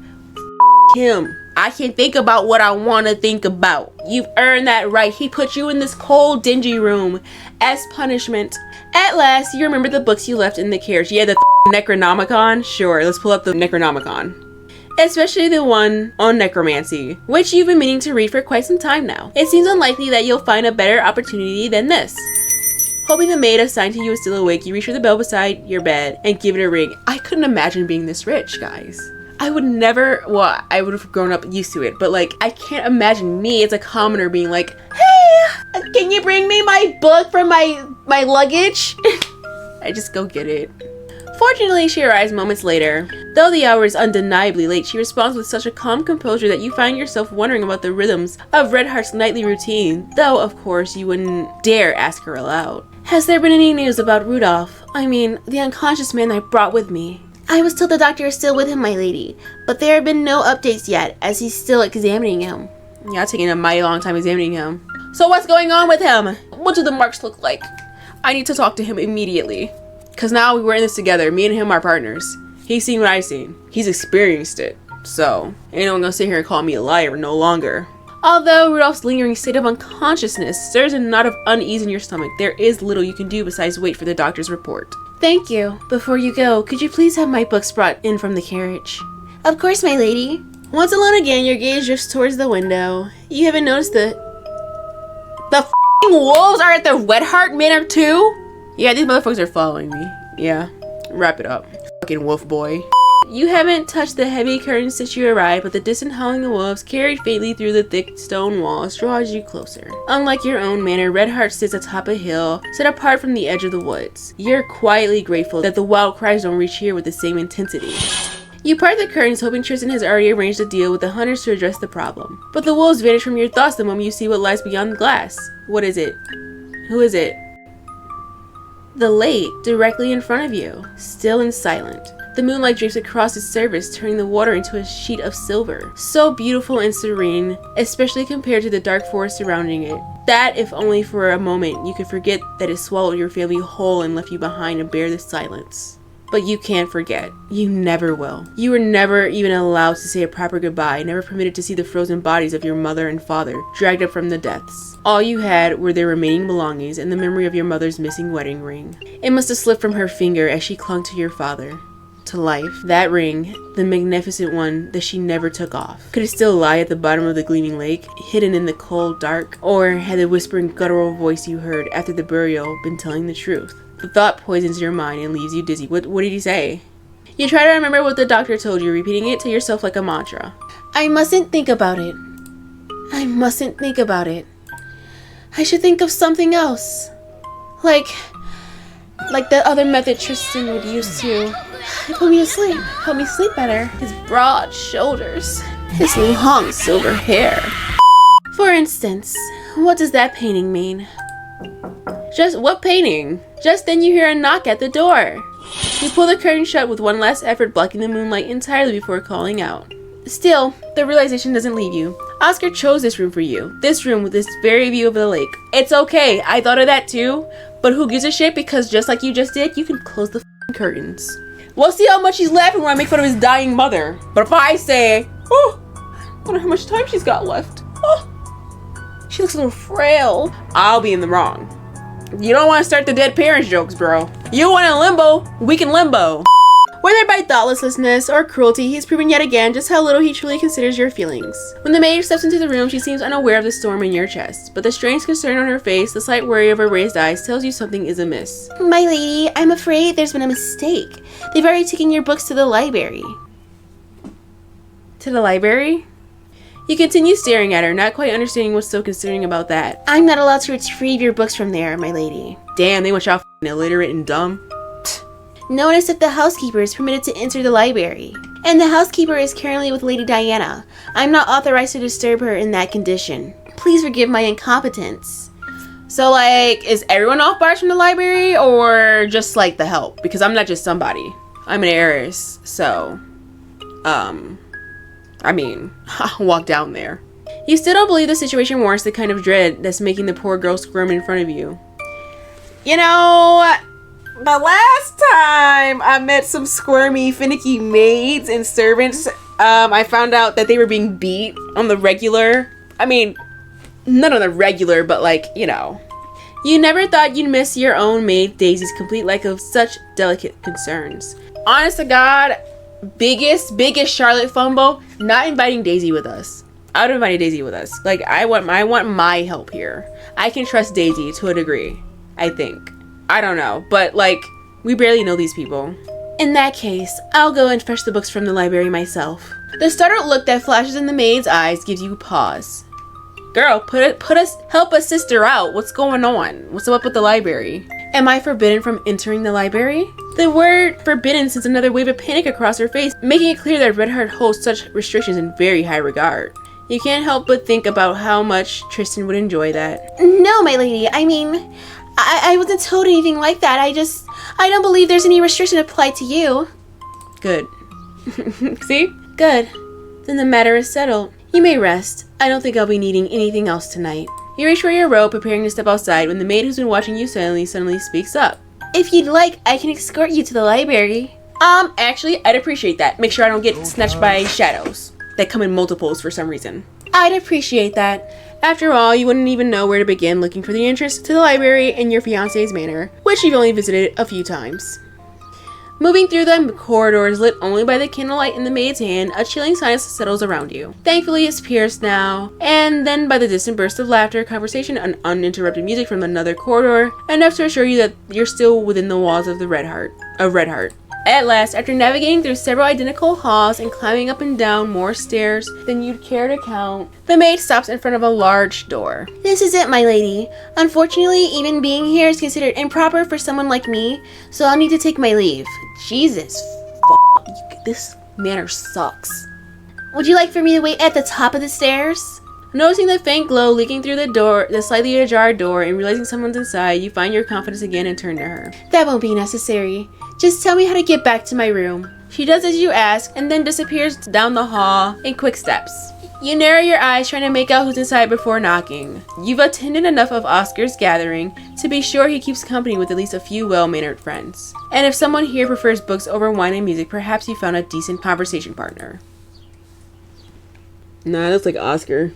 Him. I can think about what I want to think about. You've earned that right. He put you in this cold, dingy room as punishment. At last, you remember the books you left in the carriage. Yeah, the Necronomicon? Sure, let's pull up the Necronomicon. Especially the one on necromancy, which you've been meaning to read for quite some time now. It seems unlikely that you'll find a better opportunity than this. Hoping the maid assigned to you is still awake, you reach for the bell beside your bed and give it a ring. I couldn't imagine being this rich, guys. I would never, well, I would have grown up used to it, but like, I can't imagine me as a commoner being like, hey, can you bring me my book from my luggage? I just go get it. Fortunately, she arrives moments later. Though the hour is undeniably late, she responds with such a calm composure that you find yourself wondering about the rhythms of Redhart's nightly routine, though, of course, you wouldn't dare ask her aloud. Has there been any news about Rudolph? I mean, the unconscious man I brought with me. I was told the doctor is still with him, my lady, but there have been no updates yet, as he's still examining him. Yeah, taking a mighty long time examining him. So what's going on with him? What do the marks look like? I need to talk to him immediately. Because now we're in this together. Me and him are partners. He's seen what I've seen. He's experienced it. So, ain't no one gonna sit here and call me a liar no longer. Although Rudolph's lingering state of unconsciousness stirs a knot of unease in your stomach, there is little you can do besides wait for the doctor's report. Thank you. Before you go, could you please have my books brought in from the carriage? Of course, my lady. Once alone again, your gaze drifts towards the window. You haven't noticed the f***ing wolves are at the Redhart Manor too? Yeah, these motherfuckers are following me. Yeah, wrap it up. Fucking wolf boy. You haven't touched the heavy curtains since you arrived, but the distant howling of wolves carried faintly through the thick stone walls draws you closer. Unlike your own manor, Redhart sits atop a hill, set apart from the edge of the woods. You're quietly grateful that the wild cries don't reach here with the same intensity. You part the curtains, hoping Tristan has already arranged a deal with the hunters to address the problem. But the wolves vanish from your thoughts the moment you see what lies beyond the glass. What is it? Who is it? The lake, directly in front of you, still and silent. The moonlight drapes across its surface, turning the water into a sheet of silver. So beautiful and serene, especially compared to the dark forest surrounding it, that if only for a moment you could forget that it swallowed your family whole and left you behind to bear the silence. But you can't forget. You never will. You were never even allowed to say a proper goodbye, never permitted to see the frozen bodies of your mother and father, dragged up from the depths. All you had were their remaining belongings and the memory of your mother's missing wedding ring. It must have slipped from her finger as she clung to your father. To life. That ring, the magnificent one that she never took off. Could it still lie at the bottom of the gleaming lake, hidden in the cold dark? Or had the whispering guttural voice you heard after the burial been telling the truth? The thought poisons your mind and leaves you dizzy. What did he say? You try to remember what the doctor told you, repeating it to yourself like a mantra. I mustn't think about it. I mustn't think about it. I should think of something else. Like the other method Tristan would use to put me to sleep. Help me sleep better. His broad shoulders. His long silver hair. For instance, what does that painting mean? Just what painting? Just then you hear a knock at the door. You pull the curtain shut with one last effort, blocking the moonlight entirely before calling out. Still, the realization doesn't leave you. Oscar chose this room for you. This room with this very view of the lake. It's okay, I thought of that too. But who gives a shit, because just like you just did, you can close the curtains. We'll see how much he's laughing when I make fun of his dying mother. But if I say, oh, I wonder how much time she's got left. Oh, she looks a little frail. I'll be in the wrong. You don't want to start the dead parents jokes, bro. You want in limbo, we can limbo. Whether by thoughtlessness or cruelty, he's proven yet again just how little he truly considers your feelings. When the maid steps into the room, she seems unaware of the storm in your chest, but the strange concern on her face, the slight worry of her raised eyes, tells you something is amiss. My lady, I'm afraid there's been a mistake. They've already taken your books to the library. To the library? You continue staring at her, not quite understanding what's so concerning about that. I'm not allowed to retrieve your books from there, my lady. Damn, they want y'all illiterate and dumb. Notice if the housekeeper is permitted to enter the library. And the housekeeper is currently with Lady Diana. I'm not authorized to disturb her in that condition. Please forgive my incompetence. So, like, is everyone off bars from the library, or just, like, the help? Because I'm not just somebody. I'm an heiress, so, I mean, I'll walk down there. You still don't believe the situation warrants the kind of dread that's making the poor girl squirm in front of you. You know, the last time I met some squirmy, finicky maids and servants, I found out that they were being beat on the regular. I mean, not on the regular, but like, you know. You never thought you'd miss your own maid Daisy's complete lack of such delicate concerns. Honest to God, biggest Charlotte fumble, not inviting Daisy with us. I would have invited Daisy with us. Like, I want my help here. I can trust Daisy to a degree, I think. I don't know, but like, we barely know these people. In that case, I'll go and fetch the books from the library myself. The startled look that flashes in the maid's eyes gives you pause. Girl, help a sister out. What's going on? What's up with the library? Am I forbidden from entering the library? The word forbidden sends another wave of panic across her face, making it clear that Redhart holds such restrictions in very high regard. You can't help but think about how much Tristan would enjoy that. No, my lady, I mean, I wasn't told anything like that. I don't believe there's any restriction applied to you. Good. See? Good. Then the matter is settled. You may rest. I don't think I'll be needing anything else tonight. You reach for your robe, preparing to step outside, when the maid who's been watching you suddenly speaks up. If you'd like, I can escort you to the library. Actually, I'd appreciate that. Make sure I don't get snatched by shadows that come in multiples for some reason. I'd appreciate that. After all, you wouldn't even know where to begin looking for the entrance to the library in your fiancé's manor, which you've only visited a few times. Moving through the corridors lit only by the candlelight in the maid's hand, a chilling silence settles around you. Thankfully, it's pierced now, and then by the distant burst of laughter, conversation, and uninterrupted music from another corridor, enough to assure you that you're still within the walls of Redhart. At last, after navigating through several identical halls and climbing up and down more stairs than you'd care to count, the maid stops in front of a large door. This is it, my lady. Unfortunately, even being here is considered improper for someone like me, so I'll need to take my leave. Jesus, this manor sucks. Would you like for me to wait at the top of the stairs? Noticing the faint glow leaking through the slightly ajar door, and realizing someone's inside, you find your confidence again and turn to her. That won't be necessary. Just tell me how to get back to my room. She does as you ask, and then disappears down the hall in quick steps. You narrow your eyes trying to make out who's inside before knocking. You've attended enough of Oscar's gathering to be sure he keeps company with at least a few well-mannered friends. And if someone here prefers books over wine and music, perhaps you found a decent conversation partner. Nah, that's like Oscar.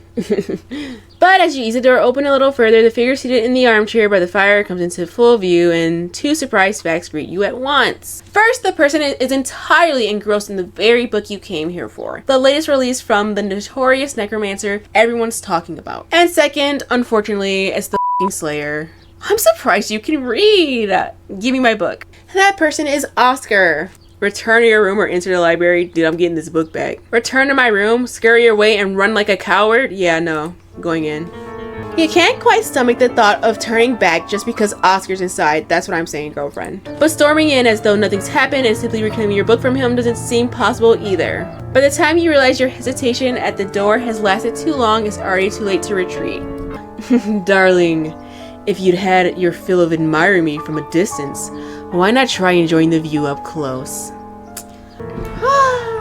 But as you ease the door open a little further, the figure seated in the armchair by the fire comes into full view, and two surprise facts greet you at once. First, the person is entirely engrossed in the very book you came here for, the latest release from the notorious necromancer everyone's talking about. And second, unfortunately, it's the f***ing Slayer. I'm surprised you can read. Give me my book. That person is Oscar. Return to your room or enter the library. Dude, I'm getting this book back. Return to my room, scurry away, and run like a coward? Yeah, no. Going in. You can't quite stomach the thought of turning back just because Oscar's inside. That's what I'm saying, girlfriend. But storming in as though nothing's happened and simply reclaiming your book from him doesn't seem possible either. By the time you realize your hesitation at the door has lasted too long, it's already too late to retreat. Darling, if you'd had your fill of admiring me from a distance, why not try enjoying the view up close?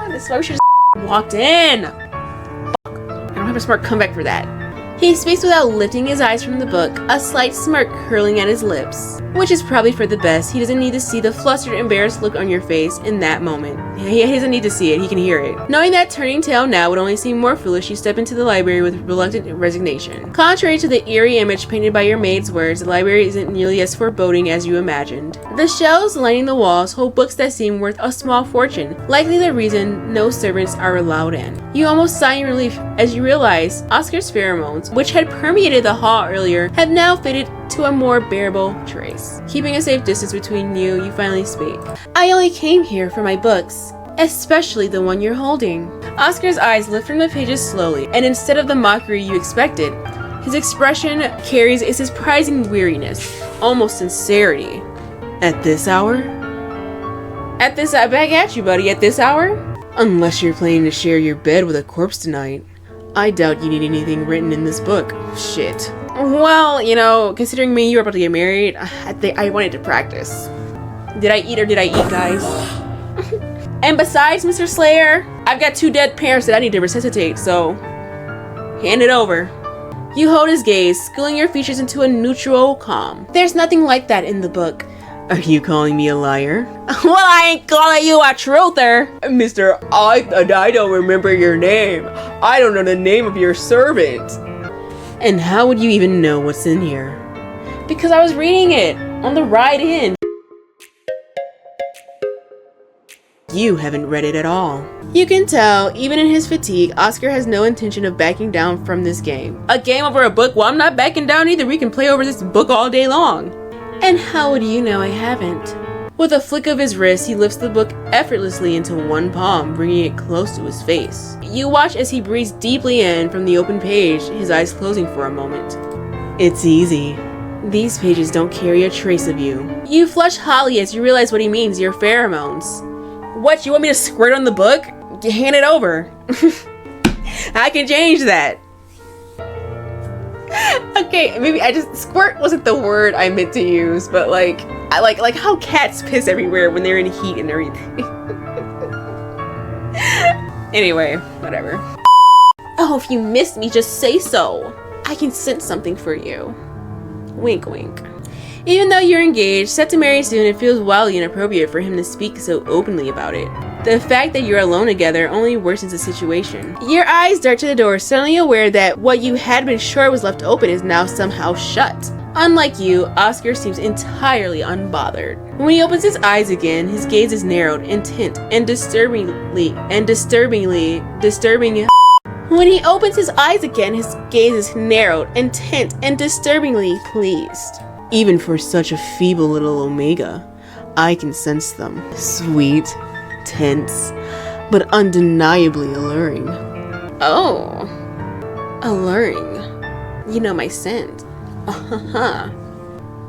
That's why we should have walked in. I don't have a smart comeback for that. He speaks without lifting his eyes from the book, a slight smirk curling at his lips. Which is probably for the best. He doesn't need to see the flustered, embarrassed look on your face in that moment. He doesn't need to see it, he can hear it. Knowing that turning tail now would only seem more foolish, you step into the library with reluctant resignation. Contrary to the eerie image painted by your maid's words, the library isn't nearly as foreboding as you imagined. The shelves lining the walls hold books that seem worth a small fortune, likely the reason no servants are allowed in. You almost sigh in relief as you realize Oscar's pheromones, which had permeated the hall earlier, have now faded to a more bearable trace. Keeping a safe distance between you, you finally speak. I only came here for my books, especially the one you're holding. Oscar's eyes lift from the pages slowly, and instead of the mockery you expected, his expression carries a surprising weariness, almost sincerity. At this hour? Back at you, buddy, at this hour? Unless you're planning to share your bed with a corpse tonight. I doubt you need anything written in this book. Shit. Well, you know, considering me and you are about to get married, I wanted to practice. Did I eat or did I eat, guys? And besides, Mr. Slayer, I've got 2 dead parents that I need to resuscitate, so hand it over. You hold his gaze, schooling your features into a neutral calm. There's nothing like that in the book. Are you calling me a liar? Well, I ain't calling you a truther. Mister, I don't remember your name. I don't know the name of your servant. And how would you even know what's in here? Because I was reading it on the ride in. You haven't read it at all. You can tell, even in his fatigue, Oscar has no intention of backing down from this game. A game over a book? Well, I'm not backing down either. We can play over this book all day long. And how would you know I haven't? With a flick of his wrist, he lifts the book effortlessly into one palm, bringing it close to his face. You watch as he breathes deeply in from the open page, his eyes closing for a moment. It's easy. These pages don't carry a trace of you. You flush hotly as you realize what he means, your pheromones. What, you want me to squirt on the book? Hand it over. I can change that. Okay, maybe squirt wasn't the word I meant to use, but I like how cats piss everywhere when they're in heat and everything. Anyway, whatever. Oh, if you miss me, just say so. I can sense something for you. Wink, wink. Even though you're engaged, set to marry soon, it feels wildly inappropriate for him to speak so openly about it. The fact that you're alone together only worsens the situation. Your eyes dart to the door, suddenly aware that what you had been sure was left open is now somehow shut. Unlike you, Oscar seems entirely unbothered. When he opens his eyes again, his gaze is narrowed, intent, and disturbing. When he opens his eyes again, his gaze is narrowed, intent, and disturbingly pleased. Even for such a feeble little Omega, I can sense them. Sweet, tense, but undeniably alluring. Oh, alluring. You know my scent.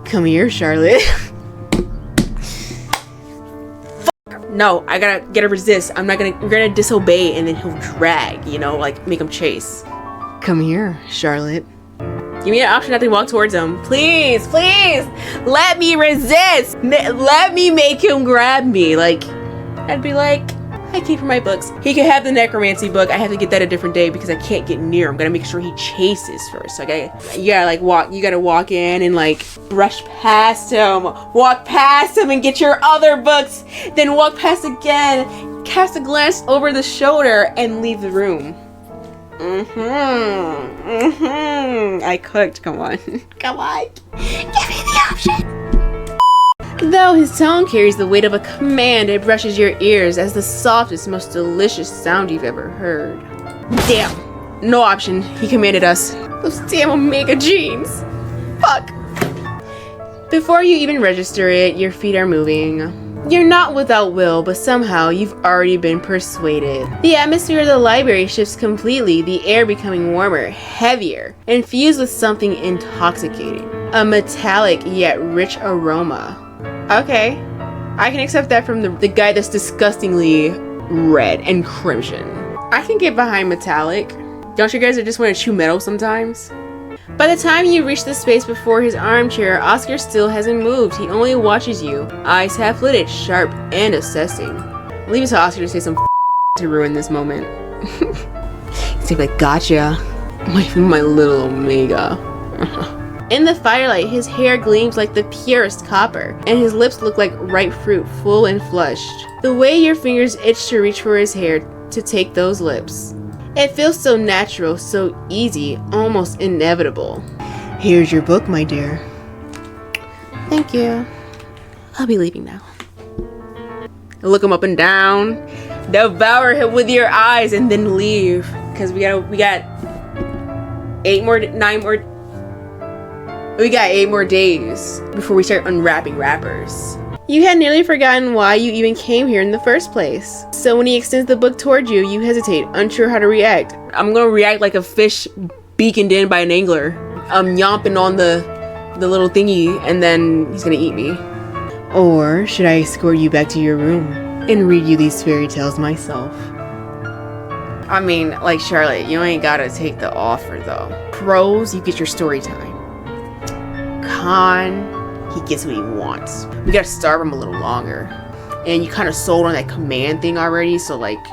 Come here, Charlotte. No, I gotta resist. We're gonna disobey and then he'll drag, make him chase. Come here, Charlotte. Give me an option not to walk towards him. Please, let me resist. Let me make him grab me. I'd be like, I keep for my books. He could have the necromancy book. I have to get that a different day because I can't get near him. Gotta make sure he chases first. You gotta walk in and brush past him. Walk past him and get your other books. Then walk past again, cast a glance over the shoulder and leave the room. I cooked, come on. Come on. Give me the option. Though his tone carries the weight of a command, it brushes your ears as the softest, most delicious sound you've ever heard. Damn. No option. He commanded us. Those damn Omega jeans. Fuck. Before you even register it, your feet are moving. You're not without will, but somehow you've already been persuaded. The atmosphere of the library shifts completely, the air becoming warmer, heavier, infused with something intoxicating. A metallic yet rich aroma. Okay, I can accept that from the guy that's disgustingly red and crimson. I can get behind metallic. Don't you guys just want to chew metal sometimes? By the time you reach the space before his armchair, Oscar still hasn't moved. He only watches you, eyes half lidded, sharp and assessing. Leave it to Oscar to say some to ruin this moment. He's like, gotcha, my little Omega. In the firelight, his hair gleams like the purest copper, and his lips look like ripe fruit, full and flushed. The way your fingers itch to reach for his hair to take those lips. It feels so natural, so easy, almost inevitable. Here's your book, my dear. Thank you. I'll be leaving now. Look him up and down. Devour him with your eyes and then leave. Because we got 8 more days before we start unwrapping wrappers. You had nearly forgotten why you even came here in the first place. So when he extends the book toward you, you hesitate, unsure how to react. I'm gonna react like a fish beaconed in by an angler. I'm yomping on the little thingy, and then he's gonna eat me. Or should I escort you back to your room and read you these fairy tales myself? I mean, like, Charlotte, you ain't gotta take the offer though. Pros, you get your story time. Con, he gets what he wants. We gotta starve him a little longer. And you kind of sold on that command thing already, so like,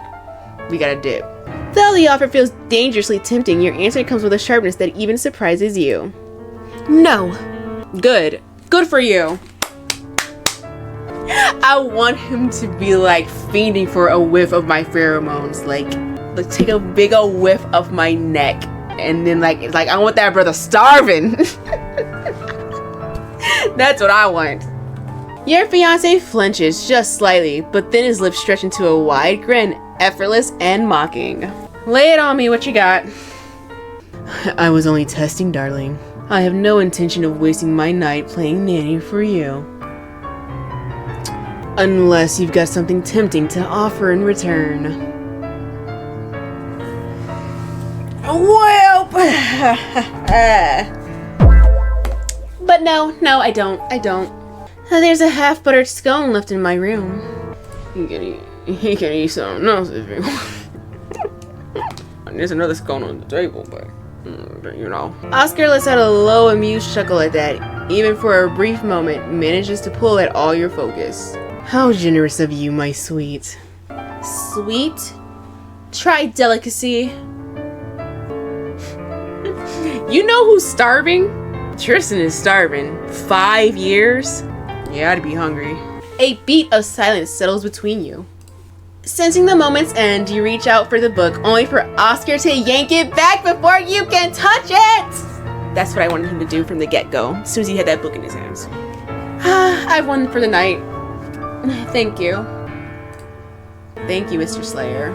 we gotta dip. Though the offer feels dangerously tempting, your answer comes with a sharpness that even surprises you. No. Good. Good for you. I want him to be like fiending for a whiff of my pheromones. Like take a big old whiff of my neck. And then like I want that brother starving. That's what I want. Your fiancé flinches just slightly, but then his lips stretch into a wide grin, effortless and mocking. Lay it on me, what you got? I was only testing, darling. I have no intention of wasting my night playing nanny for you. Unless you've got something tempting to offer in return. Well, but no, I don't. There's a half-buttered scone left in my room. He can eat something else if you want. There's another scone on the table, but you know. Oscar lets out a low, amused chuckle at that. Even for a brief moment, manages to pull at all your focus. How generous of you, my sweet. Sweet? Try delicacy. You know who's starving? Tristan is starving. 5 years? Yeah, I'd be hungry. A beat of silence settles between you. Sensing the moment's end, you reach out for the book, only for Oscar to yank it back before you can touch it! That's what I wanted him to do from the get-go, as soon as he had that book in his hands. I've won for the night. Thank you. Thank you, Mr. Slayer.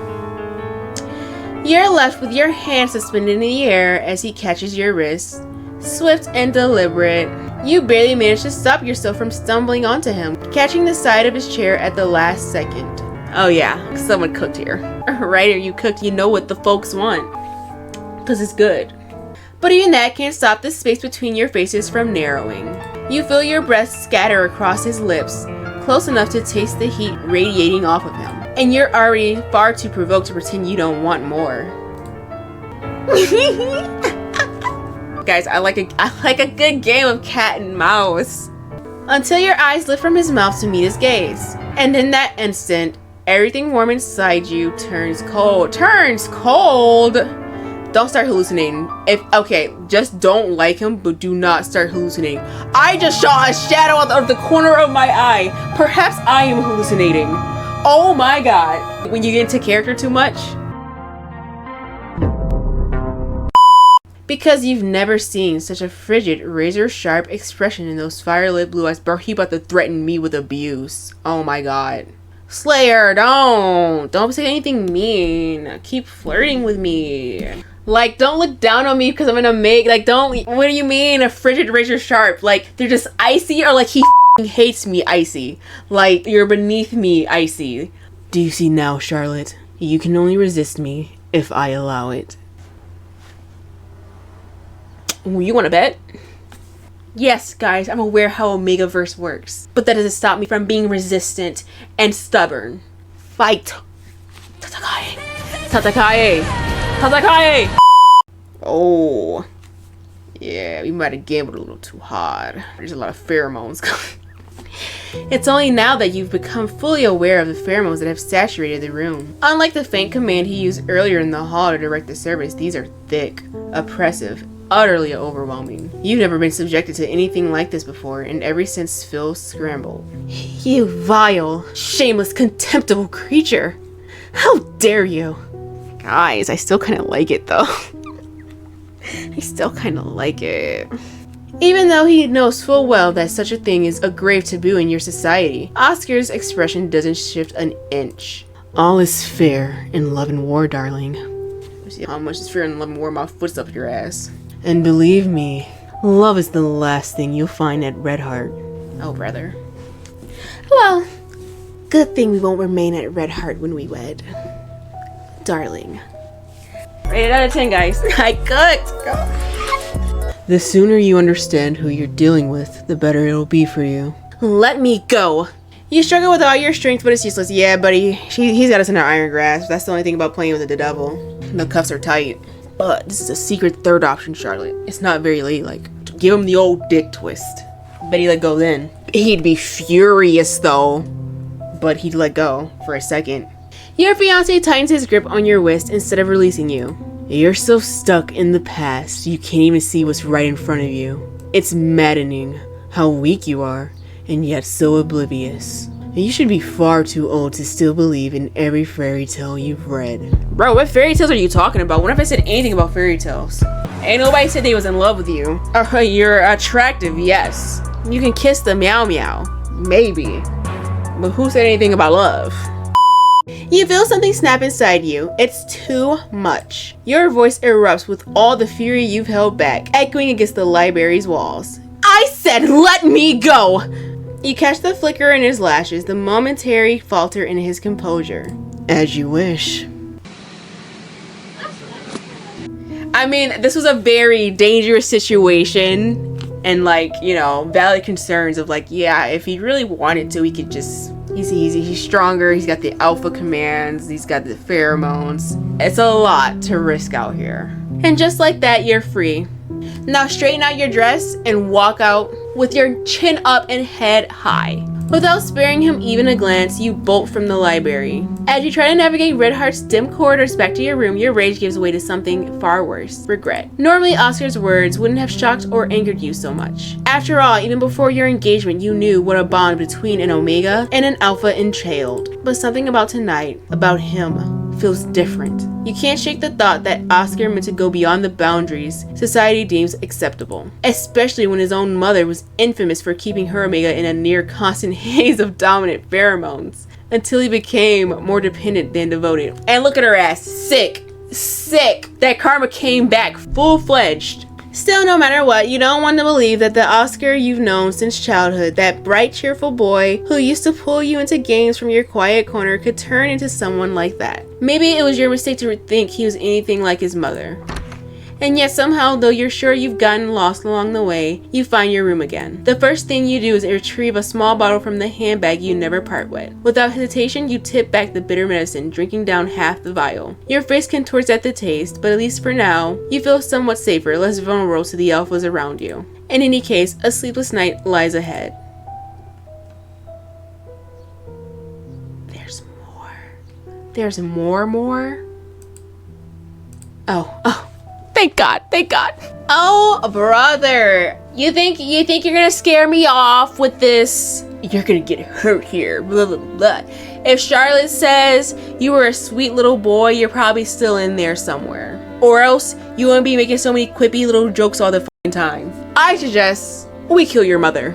You're left with your hand suspended in the air as he catches your wrist. Swift and deliberate, you barely manage to stop yourself from stumbling onto him, catching the side of his chair at the last second. Oh yeah, someone cooked here. Right, or you cooked, you know what the folks want. Because it's good. But even that can't stop the space between your faces from narrowing. You feel your breath scatter across his lips, close enough to taste the heat radiating off of him. And you're already far too provoked to pretend you don't want more. Guys, I like a good game of cat and mouse. Until your eyes lift from his mouth to meet his gaze. And in that instant, everything warm inside you turns cold. Don't start hallucinating. Just don't like him, but do not start hallucinating. I just saw a shadow out of the corner of my eye. Perhaps I am hallucinating. Oh my god. When you get into character too much. Because you've never seen such a frigid, razor-sharp expression in those fire-lit blue eyes. Bro, he about to threaten me with abuse. Oh my god. Slayer, don't say anything mean. Keep flirting with me. Like, don't look down on me because I'm gonna make, like, what do you mean a frigid razor sharp? Like, they're just icy, or like he hates me, Icy. Like, you're beneath me, Icy. Do you see now, Charlotte? You can only resist me if I allow it. You want to bet? Yes, guys, I'm aware how Omegaverse works, but that doesn't stop me from being resistant and stubborn. Fight! Tatakae! Tatakae! Tatakae! Oh. Yeah, we might have gambled a little too hard. There's a lot of pheromones going. It's only now that you've become fully aware of the pheromones that have saturated the room. Unlike the faint command he used earlier in the hall to direct the service, these are thick, oppressive, utterly overwhelming. You've never been subjected to anything like this before, and every sense feels scrambled. You vile, shameless, contemptible creature! How dare you! Guys, I still kind of like it though. I still kind of like it. Even though he knows full well that such a thing is a grave taboo in your society, Oscar's expression doesn't shift an inch. All is fair in love and war, darling. See how much is fair in love and war, my foot's up your ass. And believe me, love is the last thing you'll find at Redhart. Oh, brother. Well, good thing we won't remain at Redhart when we wed. Darling. Rated out of 10, guys. I cooked. The sooner you understand who you're dealing with, the better it'll be for you. Let me go. You struggle with all your strength, but it's useless. Yeah, buddy. He's got us in our iron grasp. That's the only thing about playing with the devil. The cuffs are tight. But this is a secret third option, Charlotte. It's not very ladylike. Give him the old dick twist. Bet he'd let go then. He'd be furious though. But he'd let go for a second. Your fiancé tightens his grip on your wrist instead of releasing you. You're so stuck in the past, you can't even see what's right in front of you. It's maddening how weak you are, and yet so oblivious. You should be far too old to still believe in every fairy tale you've read. Bro, what fairy tales are you talking about? When have I said anything about fairy tales? Ain't nobody said they was in love with you. You're attractive, yes. You can kiss the meow meow. Maybe. But who said anything about love? You feel something snap inside you. It's too much. Your voice erupts with all the fury you've held back, echoing against the library's walls. I said let me go! You catch the flicker in his lashes, the momentary falter in his composure. As you wish. I mean, this was a very dangerous situation, and like, you know, valid concerns of like, yeah, if he really wanted to, he could just, he's stronger, he's got the alpha commands, he's got the pheromones. It's a lot to risk out here. And just like that, you're free. Now straighten out your dress and walk out with your chin up and head high. Without sparing him even a glance, you bolt from the library. As you try to navigate Redhart's dim corridors back to your room, your rage gives way to something far worse: regret. Normally, Oscar's words wouldn't have shocked or angered you so much. After all, even before your engagement, you knew what a bond between an Omega and an Alpha entailed. But something about tonight, about him, feels different. You can't shake the thought that Oscar meant to go beyond the boundaries society deems acceptable, especially when his own mother was infamous for keeping her Omega in a near constant haze of dominant pheromones, until he became more dependent than devoted. And look at her ass, sick. That karma came back full-fledged. Still, no matter what, you don't want to believe that the Oscar you've known since childhood, that bright, cheerful boy who used to pull you into games from your quiet corner, could turn into someone like that. Maybe it was your mistake to think he was anything like his mother. And yet somehow, though you're sure you've gotten lost along the way, you find your room again. The first thing you do is retrieve a small bottle from the handbag you never part with. Without hesitation, you tip back the bitter medicine, drinking down half the vial. Your face contorts at the taste, but at least for now, you feel somewhat safer, less vulnerable to the alphas around you. In any case, a sleepless night lies ahead. There's more? Oh. Thank God. Oh, brother. You think you're gonna scare me off with this? You're gonna get hurt here. Blah, blah, blah. If Charlotte says you were a sweet little boy, you're probably still in there somewhere. Or else you won't be making so many quippy little jokes all the fucking time. I suggest we kill your mother,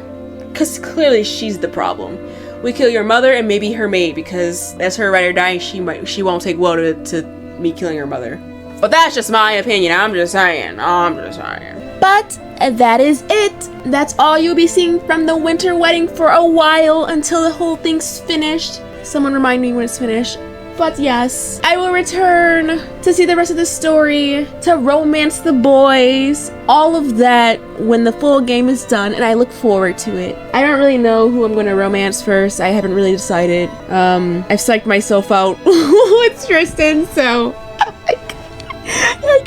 because clearly she's the problem. We kill your mother and maybe her maid, because that's her ride or die. She won't take well to me killing her mother. But that's just my opinion. I'm just saying. But that is it. That's all you'll be seeing from the winter wedding for a while until the whole thing's finished. Someone remind me when it's finished. But yes, I will return to see the rest of the story, to romance the boys, all of that when the full game is done, and I look forward to it. I don't really know who I'm going to romance first. I haven't really decided. I've psyched myself out with Tristan, so I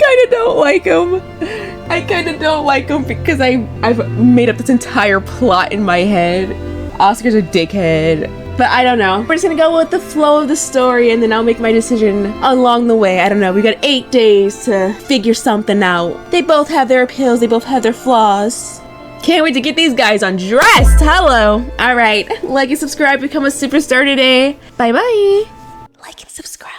kind of don't like him. I kind of don't like him because I've made up this entire plot in my head. Oscar's a dickhead. But I don't know. We're just gonna go with the flow of the story and then I'll make my decision along the way. I don't know. We got 8 days to figure something out. They both have their appeals. They both have their flaws. Can't wait to get these guys undressed. Hello. All right. Like and subscribe. Become a superstar today. Bye-bye. Like and subscribe.